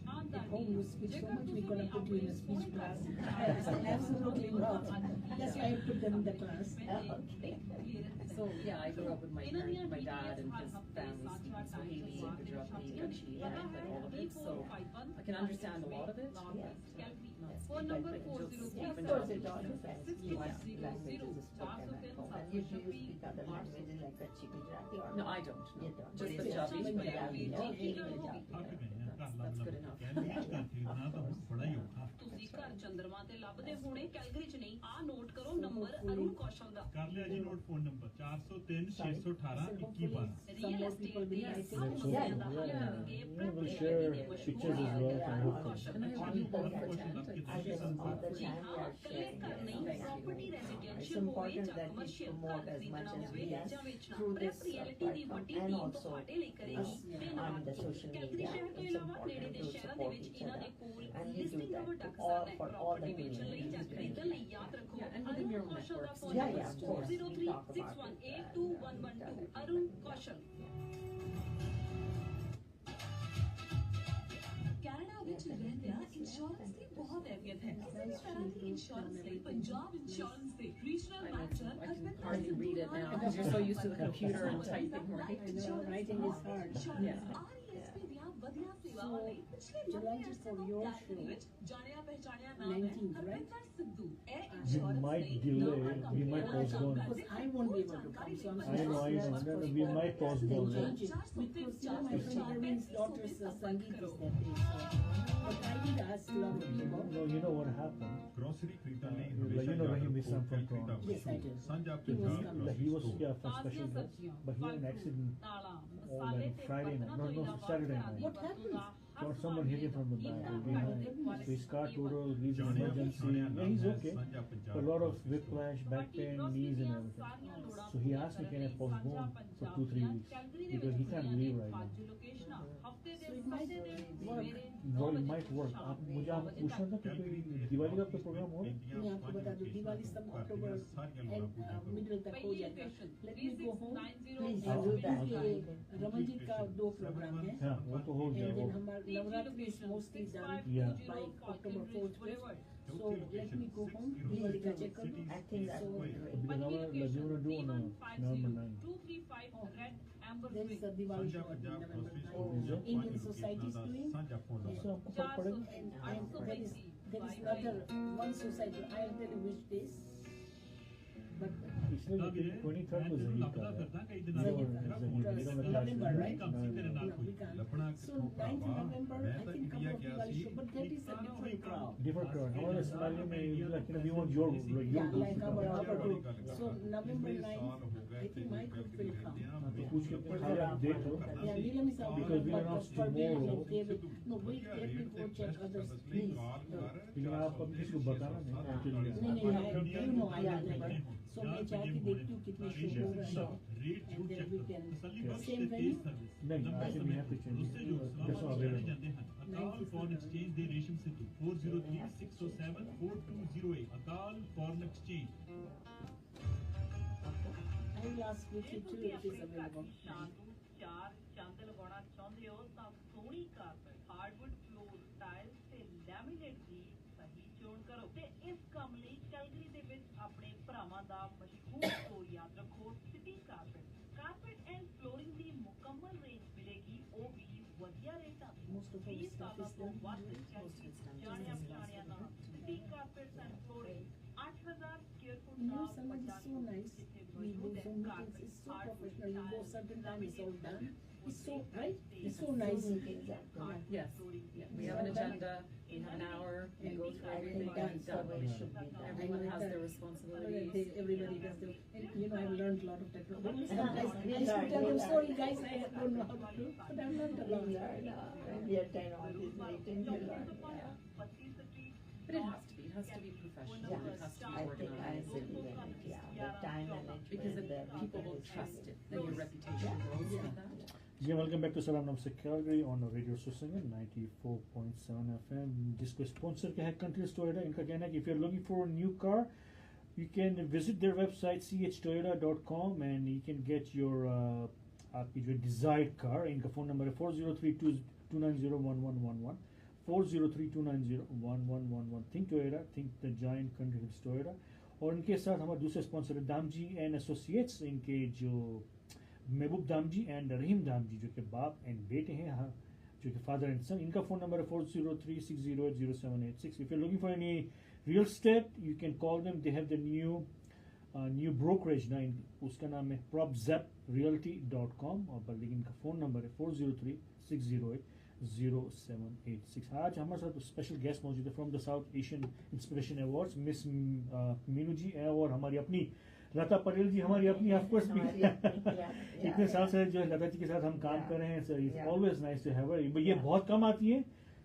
C: Mom, at home you speak so much, we're going to put you in a speech class. I said, absolutely not. That's why I put them in the class.
B: Okay.
D: So yeah, I grew up with my parents, my dad and his family speaking Swahili and Gujarati, Kutchi, and all of it. So I can understand a lot of it.
B: Yes.
D: Not
C: Phone number
D: I can just
B: Yeah,
D: speak
B: of course,
D: Punjabi.
B: it all depends what languages is spoken at home. And usually you speak other languages like Kutchi, Gujarati or
D: No, I don't. No.
B: You don't.
D: Just
B: It's
D: Punjabi.
B: Punjabi. Okay, Punjabi.
D: That's good enough.
E: ਤੁਸੀਂ ਘਰ ਚੰਦਰਮਾ ਤੇ ਲੱਭਦੇ ਹੋਣੇ Calgary ਚ ਨਹੀਂ ਆ note ਕਰੋ ਨੰਬਰ ਅਰੁਣ ਕੌਸ਼ਲ ਦਾ
F: ਕਰ ਲਿਆ ਜੀ note phone number 403 618 2112
C: Some more people will be writing.
A: Yeah, we'll share pictures as well. I hope so.
D: And I have a book for tent.
B: I guess all the time we are sharing it. It's important that we promote as much as we can through this platform and also on the social media. It's important to support each other, and we do that to for all the communities.
D: Yeah, and within your own networks.
B: Yeah, of course. We talk about it.
E: Arun Kaushal Canada ਵਿੱਚ ਰਹਿੰਦਿਆਂ insurance ਦੀ ਬਹੁਤ ਅਹਿਮੀਅਤ ਹੈ ਇਸ ਤਰ੍ਹਾਂ ਦੀ insurance ਲਈ Punjab insurance ਦੇ regional
D: I
E: manager
D: can hardly read it now because you're so used to the computer and typing, right?
C: I know, writing is hard.
D: Yeah.
E: RSP ਦੀਆਂ ਵਧੀਆ ਸੇਵਾਵਾਂ ਹੰਗਾਮਾ ਲਈ ਪਿਛਲੇ
C: Jalal ji, for your show,
E: ਵਿੱਚ ਜਾਣਿਆ ਪਹਿਚਾਣਿਆ ਨਾਮ ਹੈ
C: 19th, right?
E: ਹਰਵਿੰਦਰ ਸਿੱਧੂ ਇਹ
A: We
E: ਇੰਸ਼ੋਰੈਂਸ
A: might
E: ਲਈ
A: delay,
E: ਨਾਮਵਰ
A: we might
E: ਕੰਪਨੀਆਂ ਦਾ
A: postpone.
E: ਕੰਮ
C: Because I won't be able to come, so I'm
A: I know,
C: sorry.
A: we might postpone.
C: Change it. Because you know my friend Erwin's daughter's Sangeet is that day, so. But I did ask a lot of people.
A: No, you know what happened?
G: Grocery खरीदने लिए
A: You know Rahim is from Toronto.
C: Yes, I do.
G: Sanjay
C: He was
G: Punjab
C: coming.
A: He was here for special guest, but he had an accident like Friday night. No, Saturday night.
C: What happened?
A: Or someone hit him from the back or behind. So his car total, he's in emergency. Yeah, he's okay. A lot of whiplash, back pain, knees and everything. So he asked me, can I postpone for 2-3 weeks? Because he can't leave right now.
C: So it might work.
A: Well, it might work. मुझे आप पूछना था कि कोई दिवाली का कोई programme हो?
C: मैं आपको बता दूं दिवाली सब अक्टूबर मिडिल तक हो जाएगा. Let me go home.
B: Please
A: हाँ,
B: do that.
C: क्योंकि रमनजीत का 2 प्रोग्राम है.
A: हाँ, वो तो हो
C: And
A: गया.
C: then हमारा Navratri is mostly done
A: Yeah.
C: by October 4th. So let me go home. Diwali का चेक कर दूं.
B: I think that's
C: So
B: great.
A: Because now we're going to do on November 9th.
C: there is a Diwali show on November 9th. Indian Society is doing.
A: So आपको फर्क पड़ेगा?
C: And there is another one society. I'll tell you which days. But
A: इसलिए लेकिन 23rd को ज़हीर का है.
C: November, right?
A: No.
C: No, we can't. So 9th November, I think couple of Diwali show, but that is a different crowd.
A: Different crowd. Hमारे Somali में like you know we want your
C: Yeah,
A: group.
C: like our group. So November 9th, I think my group will come.
A: तो पूछ के खाली आप देख लो.
C: Yeah, Neelam is out.
A: Because we announced tomorrow.
C: No, wait, let me go check others, please.
A: लेकिन आप अभी किसी को बताना नहीं.
C: नहीं, you know I remember. So मैं जाके देखती हूँ कितने शो हो रहे हैं. And then we can same venue.
A: नहीं, actually we have to change it. That's not available.
F: अकाल फॉरेन एक्सचेंज दे रेशम सिद्धू 4036074208 अकाल foreign exchange
C: I will ask Vicky too if it's available.
H: ਚਾਰ ਚੰਦ ਲਗਾਉਣਾ ਚਾਹੁੰਦੇ ਹੋ ਤਾਂ ਸੋਹਣੀ ਕਾਰਪੈਟ ਹਾਰਡਵੁੱਡ ਫਲੋਰ ਟਾਇਲਸ ਤੇ ਲੈਮੀਨੇਟ ਦੀ ਸਹੀ ਚੋਣ ਕਰੋ ਤੇ ਇਸ ਕੰਮ ਲਈ ਕੈਲਗਰੀ ਦੇ ਵਿੱਚ ਆਪਣੇ ਭਰਾਵਾਂ ਦਾ ਮਸ਼ਹੂਰ ਸਟੋਰ ਯਾਦ ਰੱਖੋ ਸਿਟੀ ਕਾਰਪੈਟ ਐਂਡ ਫਲੋਰਿੰਗ ਦੀ ਮੁਕੰਮਲ ਰੇਂਜ ਮਿਲੇਗੀ ਉਹ ਵੀ ਵਧੀਆ ਰੇਟਾਂ
C: Most of our stuff is done. Most of it's done.
H: ਜਾਣਿਆ ਪਛਾਣਿਆ ਨਾ city carpets and flooring 8000 square foot
C: You know,
H: ਦਾ
C: Samaj is so nice. We do Zoom meetings. It's so professional. You go certain time, it's all done. It's so right. It's so nice.
B: Exactly.
D: Yes, yeah. We have an agenda, we have an hour, we go through
B: I
D: everything
B: think
D: and
B: that's the way it
D: done.
B: should be done.
D: Everyone has their
C: Other
D: responsibilities.
C: day, everybody does the. And, you know, I've learned a lot of technology.
B: Yeah.
C: Sometimes I used to tell them, sorry guys, I don't know how to do, but I've learned a lot.
B: We attend all these meetings. We learn. Yeah.
D: But it has to be professional,
B: Yeah.
D: it has to
B: I
D: be
B: think I
D: organized.
B: believe in it. Yeah. The time management.
D: Because if
B: the
D: people will
B: organization.
D: trust it, then your reputation grows with that.
A: जी welcome back to Salaam Namaste Calgary on radio Susangam 94.7 FM जिसको sponsor क्या है Country Toyota. इनका कहना है कि if you are looking for a new car you can visit their website chtoyota.com and you can get your आपकी जो desired car. इनका फ़ोन नंबर है 4032901111 4032901111. Think Toyota, think the giant country hills Toyota. और इनके साथ हमारे दूसरे sponsor है दामजी एंड एसोसिएट्स. इनके जो महबूब दामजी एंड रहीम दामजी जो कि बाप एंड बेटे हैं, हाँ, जो कि फादर एंड सन. इनका फ़ोन नंबर है 4036080786. If you looking for any real estate you can call them. They have the new brokerage ना, उसका नाम है propzeprealty.com. और लेकिन इनका फ़ोन नंबर है 4036080786. आज हमारे साथ स्पेशल गेस्ट मौजूद है from the South Asian Inspiration Awards Miss Meenu ji और हमारी अपनी लता पटेल जी, हमारी अपनी ऑफ कोर्स भी. इतने साल से जो लता जी के साथ हम काम कर रहे हैं sir, it's always nice to have her. ये बहुत कम आती है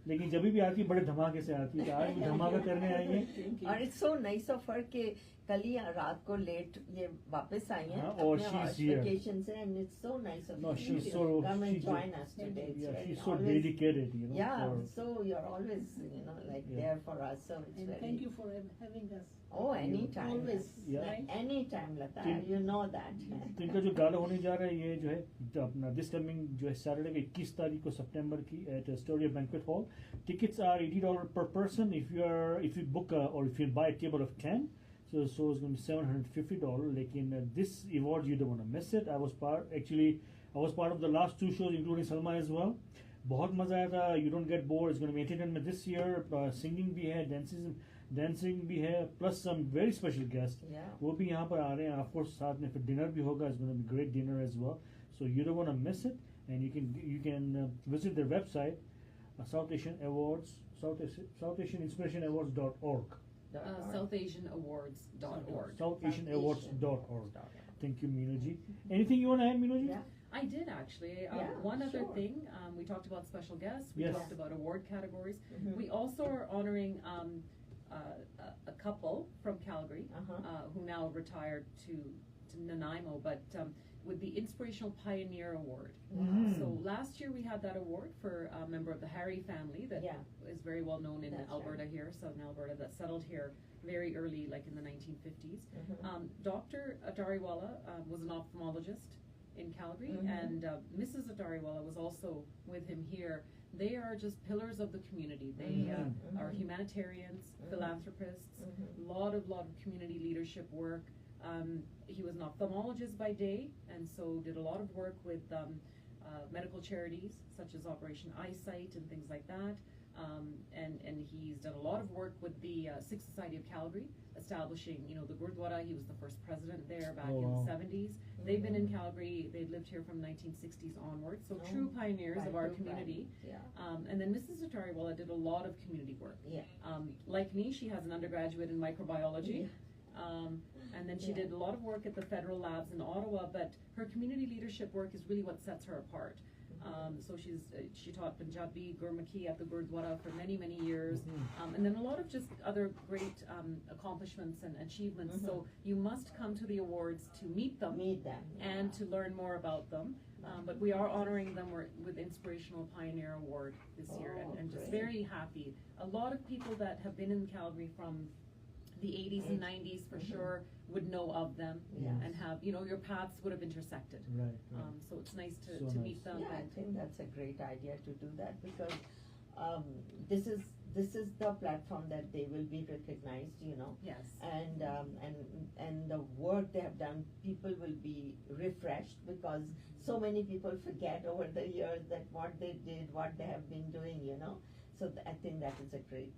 A: लेकिन जब भी आती है बड़े धमाके से आती है. तो आज भी धमाका करने आई है.
B: और it's so nice of her के कल ही रात को लेट ये वापस आई हैं
A: और
B: अपने
A: she's here.
B: वेकेशन से. And it's so nice of
A: No,
B: you
A: she's
B: to come and join us today.
A: she's so dedicated, you know.
B: Yeah,
A: for-
B: so you're always, you know, like
A: Yeah.
B: there for us. So it's
C: And
B: very.
C: thank you for having us.
B: Oh, anytime.
C: Always.
A: Yeah.
C: Right?
B: Anytime, Lata.
A: Tin-
B: You know that.
A: तो इनका जो गाला होने जा रहा है ये जो है अपना दिस कमिंग जो है सैटरडे के 21 तारीख को सितंबर की at Astoria banquet hall. Tickets are $80 per person if you book or if you buy a table of 10. So it's going to be $750. लेकिन this award you don't want to miss it. I was part of the last two shows including Salma as well. बहुत मजा आया था. You don't get bored. It's going to be entertainment this year. Singing भी है, dancing भी है, plus some very special guests.
B: Yeah.
A: वो भी यहाँ पर आ रहे हैं. Of course साथ में फिर dinner भी होगा. It's going to be great dinner as well. So you don't want to miss it. And you can visit their website, South Asian Awards, South Asian Inspiration Awards.org.
D: SouthAsianAwards.org.
A: SouthAsianAwards.org. Thank you, Meenu ji. Anything you want to add, Meenu ji?
B: Yeah.
D: I did actually.
B: Yeah,
D: one other
B: sure.
D: thing, we talked about special guests, we
A: Yes.
D: talked about award categories.
B: Mhm.
D: We also are honoring a couple from Calgary who now retired to Nanaimo, but with the Inspirational Pioneer Award.
A: Mhm.
D: So last year we had that award for a member of the Harry family that
B: Yeah.
D: is very well known in
B: That's
D: Alberta
B: right.
D: here, southern Alberta, that settled here very early, like in the 1950s.
B: Mhm.
D: Dr. Atariwala was an ophthalmologist in Calgary,
B: Mhm.
D: and Mrs. Atariwala was also with him here. They are just pillars of the community. They
B: Mhm.
D: are humanitarians,
B: Mhm.
D: philanthropists,
B: Mhm.
D: lot of community leadership work. He was an ophthalmologist by day, and so did a lot of work with medical charities such as Operation Eyesight and things like that. And he's done a lot of work with the Sikh Society of Calgary, establishing, the Gurdwara. He was the first president there back
A: Oh,
D: in
A: wow.
D: the 70s. They've been in Calgary. They'd lived here from 1960s onwards, so true pioneers of our community.
B: Yeah.
D: And then Mrs. Atariwala did a lot of community work.
B: Yeah.
D: Like me, she has an undergraduate in microbiology. And then she
B: Yeah.
D: did a lot of work at the federal labs in Ottawa, but her community leadership work is really what sets her apart. So she taught Punjabi, Gurmukhi at the Gurdwara for many, many years. And then a lot of just other great accomplishments and achievements. So you must come to the awards to meet them
B: Meet them.
D: and to learn more about them. But we are honoring them with Inspirational Pioneer Award this year, and just
B: great.
D: very happy. A lot of people that have been in Calgary from the 80s and 90s for sure would know of them
B: Yes.
D: and have, your paths would have intersected.
A: Right.
D: So it's nice
A: So
D: to
A: nice.
D: meet them.
B: Yeah, I
D: and-
B: think that's a great idea to do that because this is the platform that they will be recognized,
D: Yes.
B: and the work they have done, people will be refreshed because so many people forget over the years that what they did, what they have been doing, So I think that is a great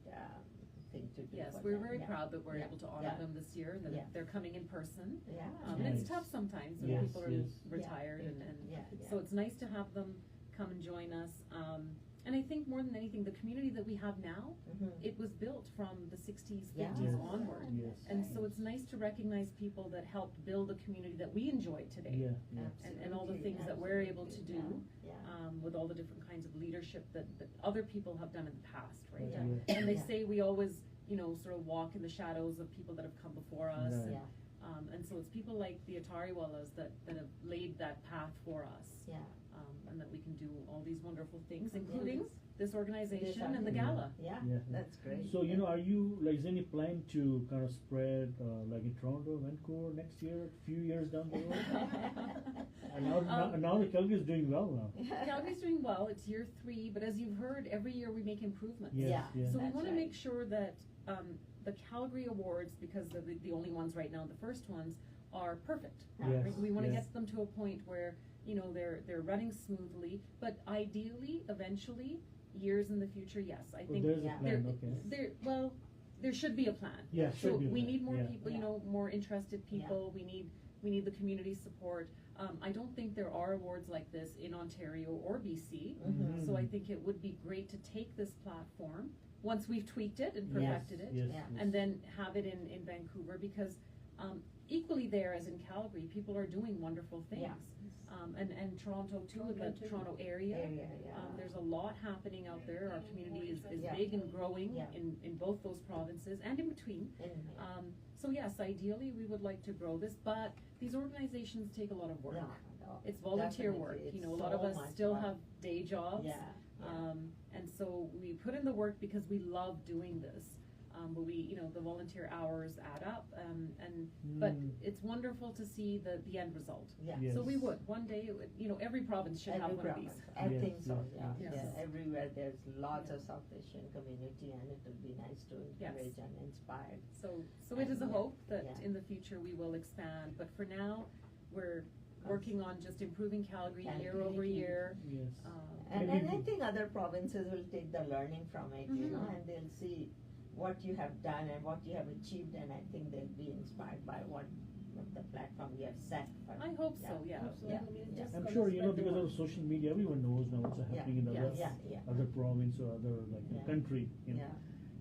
B: thing to do.
D: Yes,
B: for
D: we're
B: them.
D: very
B: Yeah.
D: proud that we're
B: Yeah.
D: able to honor
B: Yeah.
D: them this year, and that
B: Yeah.
D: they're coming in person.
B: Yeah.
D: And
A: Nice.
D: it's tough sometimes when
A: Yes,
D: people are
A: yes.
D: retired,
B: Yeah.
D: and
B: Yeah,
D: so
B: yeah.
D: it's nice to have them come and join us. And I think more than anything, the community that we have now,
B: Mhm.
D: it was built from the 60s,
B: Yeah.
D: 50s
A: Yes.
D: onward.
A: Yes.
D: And so it's nice to recognize people that helped build the community that we enjoy today.
A: Yeah.
D: And all the
B: Absolutely,
D: things that we're able to do
B: absolutely. Yeah.
D: with all the different kinds of leadership that other people have done in the past, right?
B: Yeah.
D: And they
B: Yeah.
D: say we always, sort of walk in the shadows of people that have come before us.
A: Right.
B: Yeah.
D: And so it's people like the Atariwalas that have laid that path for us.
B: Yeah.
D: And that we can do all these wonderful things, including this organization and the
B: Yeah.
D: gala.
B: Yeah.
A: Yeah.
B: That's great.
A: So, are you, is there any plan to kind of spread, like in Toronto, Vancouver next year, a few years down the road? And now the Calgary is doing well now.
D: Calgary's doing well. It's year 3, but as you've heard, every year we make improvements.
A: Yes,
B: Yeah.
A: yeah.
D: So we
B: That's
D: want to
B: right.
D: make sure that the Calgary Awards, because they're the only ones right now, the first ones, are perfect.
A: Yes,
D: Right? We want to
A: yes.
D: get them to a point where they're running smoothly, but ideally, eventually, years in the future, yes, I
A: Well,
D: think
A: there's a
B: Yeah.
A: plan,
D: there
A: okay.
D: there should be a plan.
A: Yeah, should
D: So
A: be a
D: we
A: plan,
D: need more
A: yeah.
D: people,
B: Yeah.
D: more interested people. We need the community support. I don't think there are awards like this in Ontario or BC.
B: Mhm.
D: So I think it would be great to take this platform once we've tweaked it and
B: Yes,
D: perfected it,
A: Yes,
B: Yeah.
A: yes.
D: and then have it in Vancouver, because equally there as in Calgary, people are doing wonderful things.
B: Yeah.
D: And Toronto too, in the
C: Toronto too.
D: Toronto area.
B: Yeah.
D: There's a lot happening out there. Our community is
B: Yeah.
D: big and growing
B: Yeah.
D: in both those provinces and in between. So yes, ideally we would like to grow this, but these organizations take a lot of work.
B: No,
D: It's volunteer
B: definitely.
D: work.
B: It's
D: A lot of
B: so
D: us
B: much
D: still
B: work.
D: have day jobs.
B: Yeah.
D: And so we put in the work because we love doing this. But the volunteer hours add up, but it's wonderful to see the end result.
B: Yeah.
A: Yes.
D: So we would, one day, every province should have one of these.
B: I
A: Yes,
B: think so,
A: yes,
B: yeah.
D: yes.
B: Yeah. Everywhere there's lots of South Asian community and it will be nice to
D: Yes.
B: encourage and inspire.
D: So it is a
B: Yeah.
D: hope that
B: Yeah.
D: in the future we will expand, but for now, we're working on just improving Calgary year
B: Calgary.
D: over year.
A: Yes.
B: And
A: Maybe
B: I think other provinces will take the learning from it, you know, and they'll see what you have done and what you have achieved, and I think they'll be inspired by what the platform you have set. For,
D: I hope so, yeah.
B: Yeah.
A: I'm sure, you know, because of social media, everyone knows now what's happening in other province or other country, you know.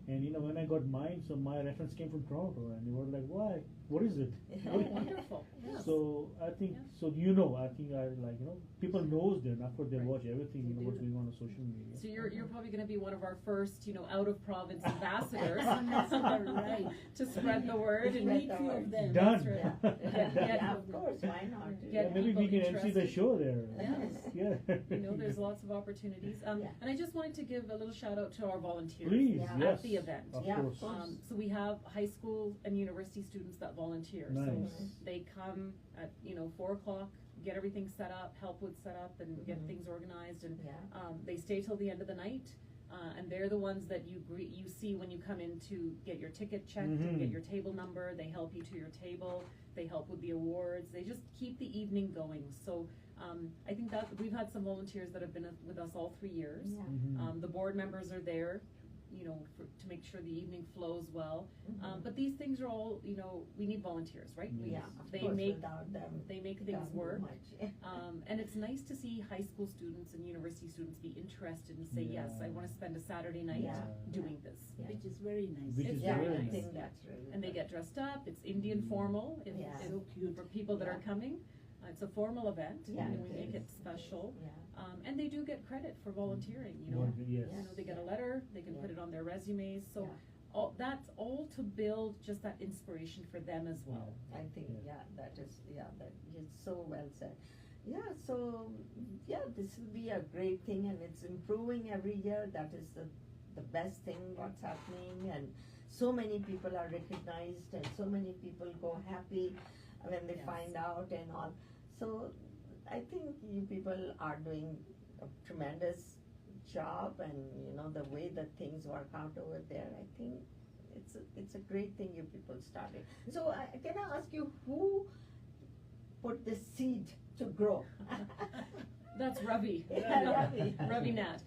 A: And you know, when I got mine, so my reference came from Toronto, and they were like, "Why? What is it?"
D: Oh, wonderful. Yes.
A: So I think, so I think I like, you know, people knows then. Of course, they watch everything, you know, what's going on social media.
D: So you're probably going to be one of our first, you know, out of province ambassadors
C: Right.
D: to spread the word and
C: Meet few of them.
A: Done.
D: That's right.
B: Yeah, of course, why not?
D: Get
A: Maybe we
D: people
A: can MC the
D: interested.
A: show there.
D: Yes.
A: Yeah.
D: You know, there's lots of opportunities.
B: Yeah.
D: And I just wanted to give a little shout out to our volunteers
A: Please,
B: Yeah.
A: yes.
D: at the event.
A: Of
B: Yeah,
A: course.
D: So we have high school and university students that volunteer.
A: Nice.
D: So they come at 4 o'clock, get everything set up, help with setup, and get things organized, and they stay till the end of the night. And they're the ones that you see when you come in to get your ticket checked and get your table number. They help you to your table. They help with the awards. They just keep the evening going. So I think that we've had some volunteers that have been with us all 3 years.
B: Yeah.
D: The board members are there, to make sure the evening flows well. But these things are all, we need volunteers, right?
B: Yeah, of
D: They
B: course,
D: make
B: without them,
D: they make
B: you
D: things
B: can't do
D: work.
B: much.
D: And it's nice to see high school students and university students be interested and say, yes, I want to spend a Saturday night doing this.
B: Yeah.
C: Which is very nice.
A: Which is
B: Yeah,
A: very
B: I
A: nice.
B: think that's really
D: And they
B: good.
D: get dressed up. It's Indian formal
C: So cute.
D: for people that are coming. It's a formal event,
B: Yeah,
D: and we
B: it
D: make
B: is.
D: it special.
B: Yeah.
D: And they do get credit for volunteering.
A: Yes.
D: They get a letter. They can put it on their resumes. So
B: Yeah.
D: that's all to build just that inspiration for them as well.
B: I think, that is so well said. Yeah, so, this will be a great thing, and it's improving every year. That is the best thing what's happening, and so many people are recognized, and so many people go happy when they find out and all. So I think you people are doing a tremendous job, and the way that things work out over there, I think it's a great thing you people started. So can I ask you, who put the seed to grow?
D: That's Ravi.
B: Ravi.
D: Ravi Nat.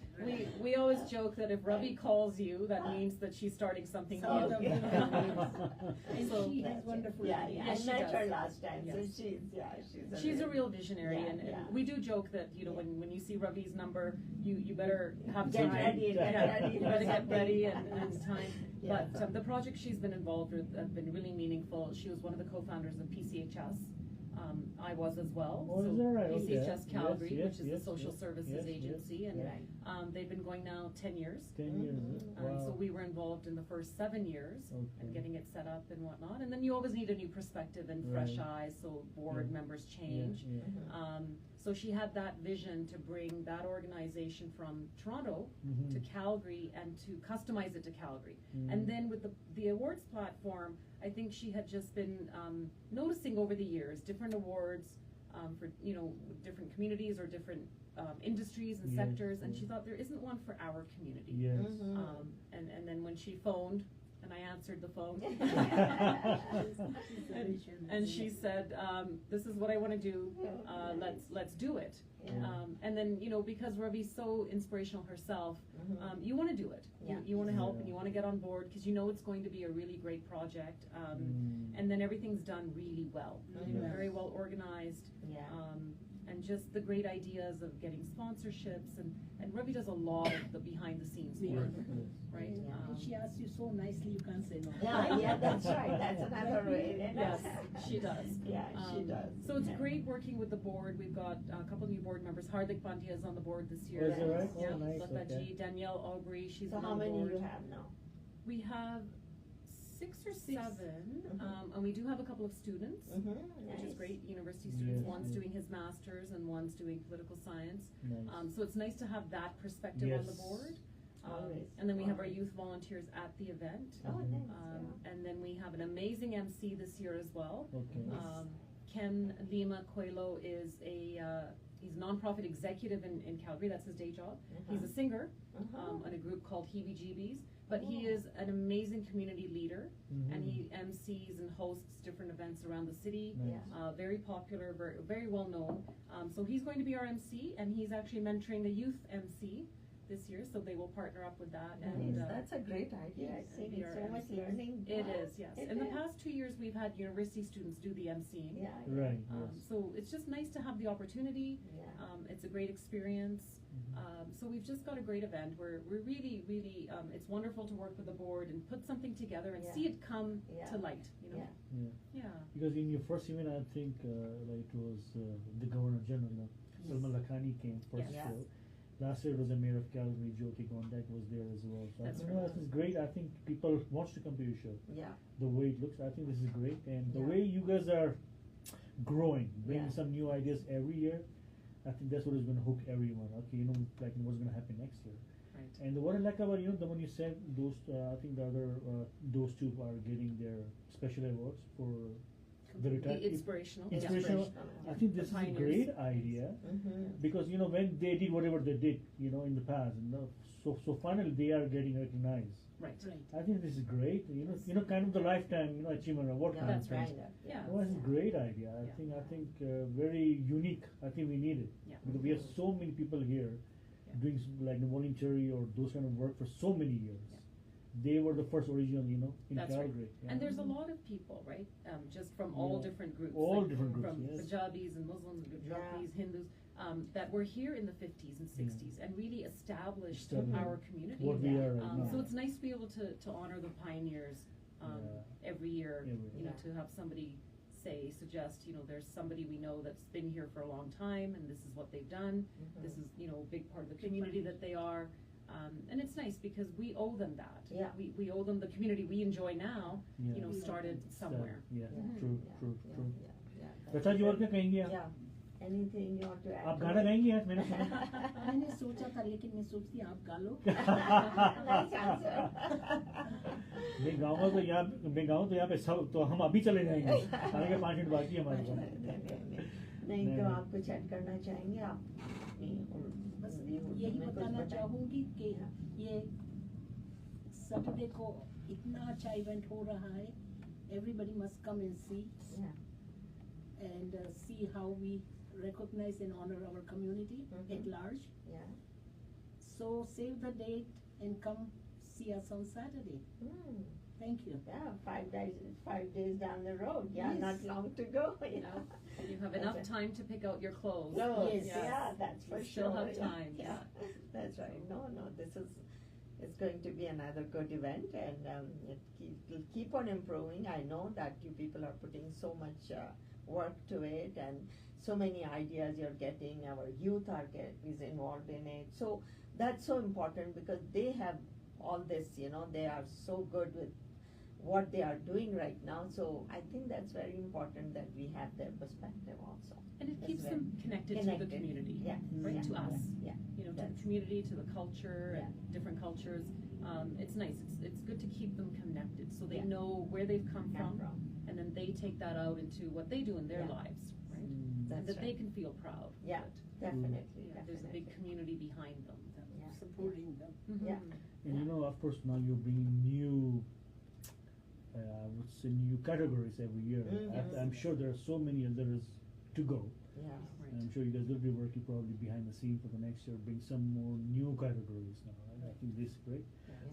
D: We always joke that if Ravi calls you, that means that she's starting something
B: So,
D: new.
C: And
D: So-
C: she has wonderful
B: Yeah,
C: ideas.
B: I
D: Yes, she
B: met
D: does.
B: her last time, so
D: Yes.
B: she's
D: She's a real visionary,
B: Yeah,
D: and
B: yeah.
D: we do joke that when you see Ravi's number, you better have
B: Get
D: time.
B: ready, get ready
D: You
B: for
D: better get
B: something.
D: ready and time.
B: Yeah.
D: But the projects she's been involved with have been really meaningful. She was one of the co-founders of PCHS. I was as well.
A: Oh,
D: So
A: is that right? Okay.
D: PCHS Calgary,
A: Yes,
D: which is
A: yes,
D: the social
A: yes,
D: services
A: yes, yes.
D: agency, and
B: Right.
D: they've been going now 10 years.
A: 10 years. Wow.
D: So we were involved in the first 7 years
A: Okay.
D: and getting it set up and whatnot. And then you always need a new perspective and fresh eyes, so board
A: Yeah.
D: members change.
A: Yeah.
D: So she had that vision to bring that organization from Toronto
A: Mhm.
D: to Calgary and to customize it to Calgary.
A: Mhm.
D: And then with the awards platform, I think she had just been noticing over the years different awards for different communities or different industries and
A: Yes,
D: sectors, and
A: yes.
D: she thought there isn't one for our community.
A: Yes.
D: And then when she phoned, and I answered the phone, and she said, "This is what I want to do. Let's do it."
B: Yeah.
D: And then because Ravi's so inspirational herself, you want to do it.
B: Yeah.
D: You want to help
A: Yeah.
D: and you want to get on board because it's going to be a really great project.
A: Mm.
D: And then everything's done really well,
C: Yes.
D: very well organized.
B: Yeah.
D: And just the great ideas of getting sponsorships, and Ravi does a lot of the behind the scenes
C: Yeah.
D: work,
A: Yes.
D: right?
B: Yeah.
C: And she asks you so nicely, you can't say no.
B: Yeah, that's right. That's another way.
D: Yes, she does.
B: Yeah, she does.
D: So it's great working with the board. We've got a couple new board members. Hardik Pandya is on the board this year.
A: Oh, is that right?
D: Yeah,
A: Oh, nice,
D: Lata
A: okay.
D: Ji, Danielle Aubrey, she's
B: So
D: been
B: how
D: on
B: many
D: board.
B: you have now?
D: We have 6 or 7, and we do have a couple of students, which is great. University students.
A: Yes,
D: One's
A: yes.
D: doing his master's, and one's doing political science.
A: Nice.
D: So it's nice to have that perspective on the
A: Yes.
D: board.
B: Always,
D: And then we have our
B: always.
D: youth volunteers at the event.
B: Oh, nice.
D: And then we have an amazing MC this year as well.
A: Okay.
D: Ken Lima Coelho is a he's a nonprofit executive in Calgary. That's his day job. He's a singer in a group called Heebie Jeebies. But he is an amazing community leader, and he MCs and hosts different events around the city.
A: Nice.
D: Very popular, very well known. So he's going to be our MC, and he's actually mentoring a youth MC this year. So they will partner up with that. And
B: that's a great idea. I think it's so much learning.
D: It is, yes. In the past 2 years, we've had university students do the MCing.
B: Yeah.
A: Right.
D: So it's just nice to have the opportunity.
B: Yeah.
D: It's a great experience. So we've just got a great event where we're really, really, it's wonderful to work with the board and put something together and see it come to light, you know?
A: Yeah. Because in your first event, I think like it was the Governor General, Salman Lakhani came first show. Last year it was the Mayor of Calgary, Jyoti Gondak was there as well. So
D: That's
A: I think this is great. I think people want to come to your show.
B: Yeah.
A: The way it looks, I think this is great. And the way you guys are growing, bringing some new ideas every year, I think that's what is going to hook everyone. Okay, you know, like what's going to happen next year.
D: Right.
A: And what I like about, you know, the one you said, those, I think the other, those two are getting their special awards for the retired.
D: The inspirational.
A: I think this is a great idea because, you know, when they did whatever they did, you know, in the past, so finally they are getting recognized.
D: Right.
A: I think this is great. You know, kind of the lifetime, you know, achievement award kind of thing.
D: Yeah.
A: Well, that's a great idea. I think very unique. I think we need it because we have so many people here doing like voluntary or those kind of work for so many years. They were the first original, you know, in Calgary.
D: And there's a lot of people, right? Just from all different groups.
A: All different groups,
D: from Punjabis and Muslims, Gujaratis, Hindus, that were here in the 50s and 60s and really established our community.
A: What we are right now.
D: So it's nice to be able to honor the pioneers every year. You know, to have somebody suggest, you know, there's somebody we know that's been here for a long time, and this is what they've done. This is, you know, a big part of the community that they are. And it's nice because we owe them that. We owe them the community we enjoy now, you know, started somewhere.
A: True. Lata जी और क्या कहेंगे आप?
B: Anything you want to add?
A: आप गाना गाएंगे आज मैंने सुना?
C: मैंने सोचा था लेकिन मैं सोचती आप गा लो।
B: Nice answer.
A: मैं गाऊंगा तो यहाँ पे सब तो हम अभी चले जाएंगे। आने के 5 मिनट बाकी है हमारे पास।
B: नहीं तो आप कुछ ऐड करना चाहेंगे आप?
C: बस यही बताना चाहूँगी कि ये सैटरडे को इतना अच्छा इवेंट हो रहा है. Everybody must come and see and see how we recognize and honor our community at large. So save the date and come see us on Saturday. Thank you.
B: 5 days down the road. Not long to go. You know.
D: You have enough time to pick out your clothes.
B: Yes. That's for sure.
D: Still have time.
B: That's right. No, it's going to be another good event, and it'll keep on improving. I know that you people are putting so much work to it, and so many ideas you're getting. Our youth is involved in it. So that's so important because they have all this, you know, they are so good with what they are doing right now. So I think that's very important that we have their perspective also.
D: And it keeps them connected to the community, right? To us, you know, to the community, to the culture, and different cultures. It's nice. It's good to keep them connected so they know where they've come from, and then they take that out into what they do in their lives, right? And that they can feel proud.
B: Yeah, definitely.
D: There's a big community behind them,
C: supporting them.
A: And you know, of course, now you're bringing new, I would say, new categories every year. I'm sure there are so many others to go. And I'm sure you guys will be working probably behind the scenes for the next year, bring some more new categories now. Right? I think this is great.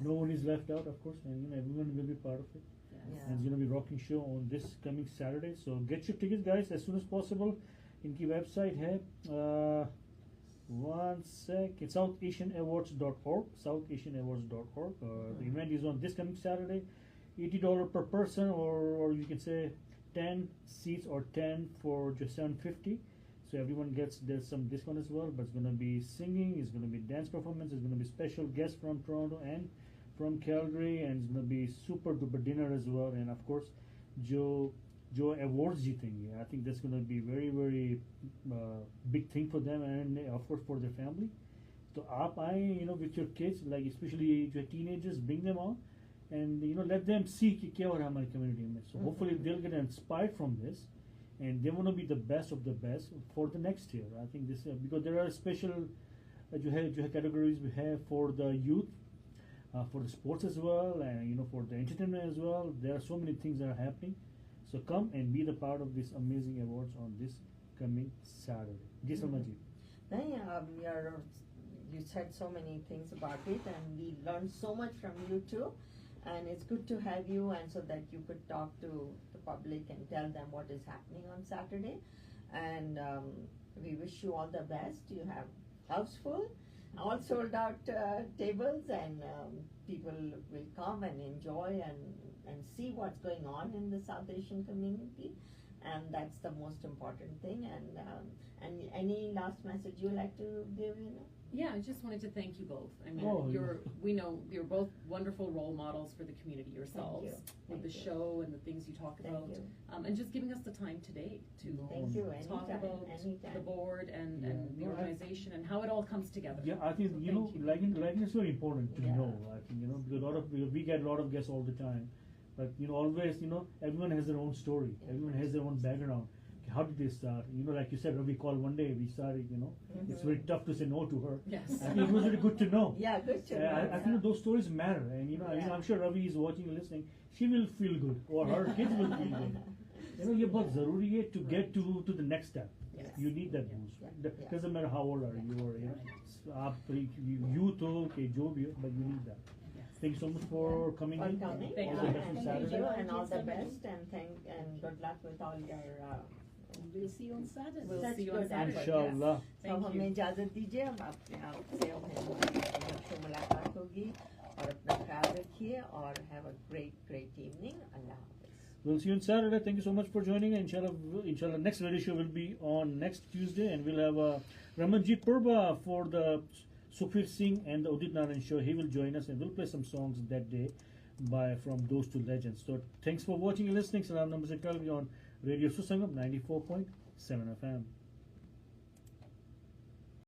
A: No one is left out, of course, and you know, everyone will be part of it. And it's going to be a rocking show on this coming Saturday. So get your tickets, guys, as soon as possible. इनकी website है one sec. It's southasianawards.org. Southasianawards.org. The event is on this coming Saturday. $80 per person, or you can say 10 seats or 10 for just $7.50. So everyone gets, there's some discount as well. But it's going to be singing. It's going to be dance performance. It's going to be special guests from Toronto and from Calgary, and it's going to be super duper dinner as well. And of course, जो awards जीतेंगे, I think that's going to be very very big thing for them, and of course for their family. So आप आए, you know, with your kids, like especially your teenagers, bring them on, and you know, let them see कि क्या हो रहा है हमारी community में. So hopefully they'll get inspired from this, and they want to be the best of the best for the next year. I think this because there are special जो है categories we have for the youth, for the sports as well, and for the entertainment as well. There are so many things that are happening. So come and be the part of this amazing awards on this coming Saturday. Ji Salma ji.
B: You said so many things about it, and we learned so much from you too. And it's good to have you, and so that you could talk to the public and tell them what is happening on Saturday. And we wish you all the best. You have house full, all sold out tables, and people will come and enjoy and see what's going on in the South Asian community. And that's the most important thing. And any last message you like to give?
D: Yeah, I just wanted to thank you both. I mean, we know you're both wonderful role models for the community yourselves with the show and the things you talk about, and just giving us the time today to talk about the board and the organization and how it all comes together.
A: Yeah, I think liking is very important to know. I think because we get a lot of guests all the time, but always everyone has their own story. Everyone has their own background. How did they start? Like you said, Ravi called one day. We started. It's very tough to say no to her.
D: Yes.
A: I think it was really good to know.
B: Yeah, good to know.
A: I think those stories matter, and I'm sure Ravi is watching and listening. She will feel good, or her kids will feel good. ये बहुत ज़रूरी है to get to the next step.
B: Yes.
A: You need that boost. Doesn't matter how old are you, or आप youth हो कि जो भी हो, but you need that. Thank you so much for coming in.
B: Thank you, and all the best, and good luck with all your.
C: We'll see you on Saturday.
D: We'll see you on Saturday.
A: Inshallah.
B: तो हमें इजाजत दीजिए, हम अपने आपसे मुलाकात होगी, और अपना ख्याल रखिए, और have a great evening. Allah Hafiz.
A: We'll see you on Saturday. Thank you so much for joining. Inshallah, next radio show will be on next Tuesday, and we'll have Ramanjit Purba for the Sukhvir Singh and the Udit Narayan show. He will join us, and we'll play some songs that day from those two legends. So thanks for watching and listening. Salaam, Namaste, Calgary on Radio Sangam 94.7 FM.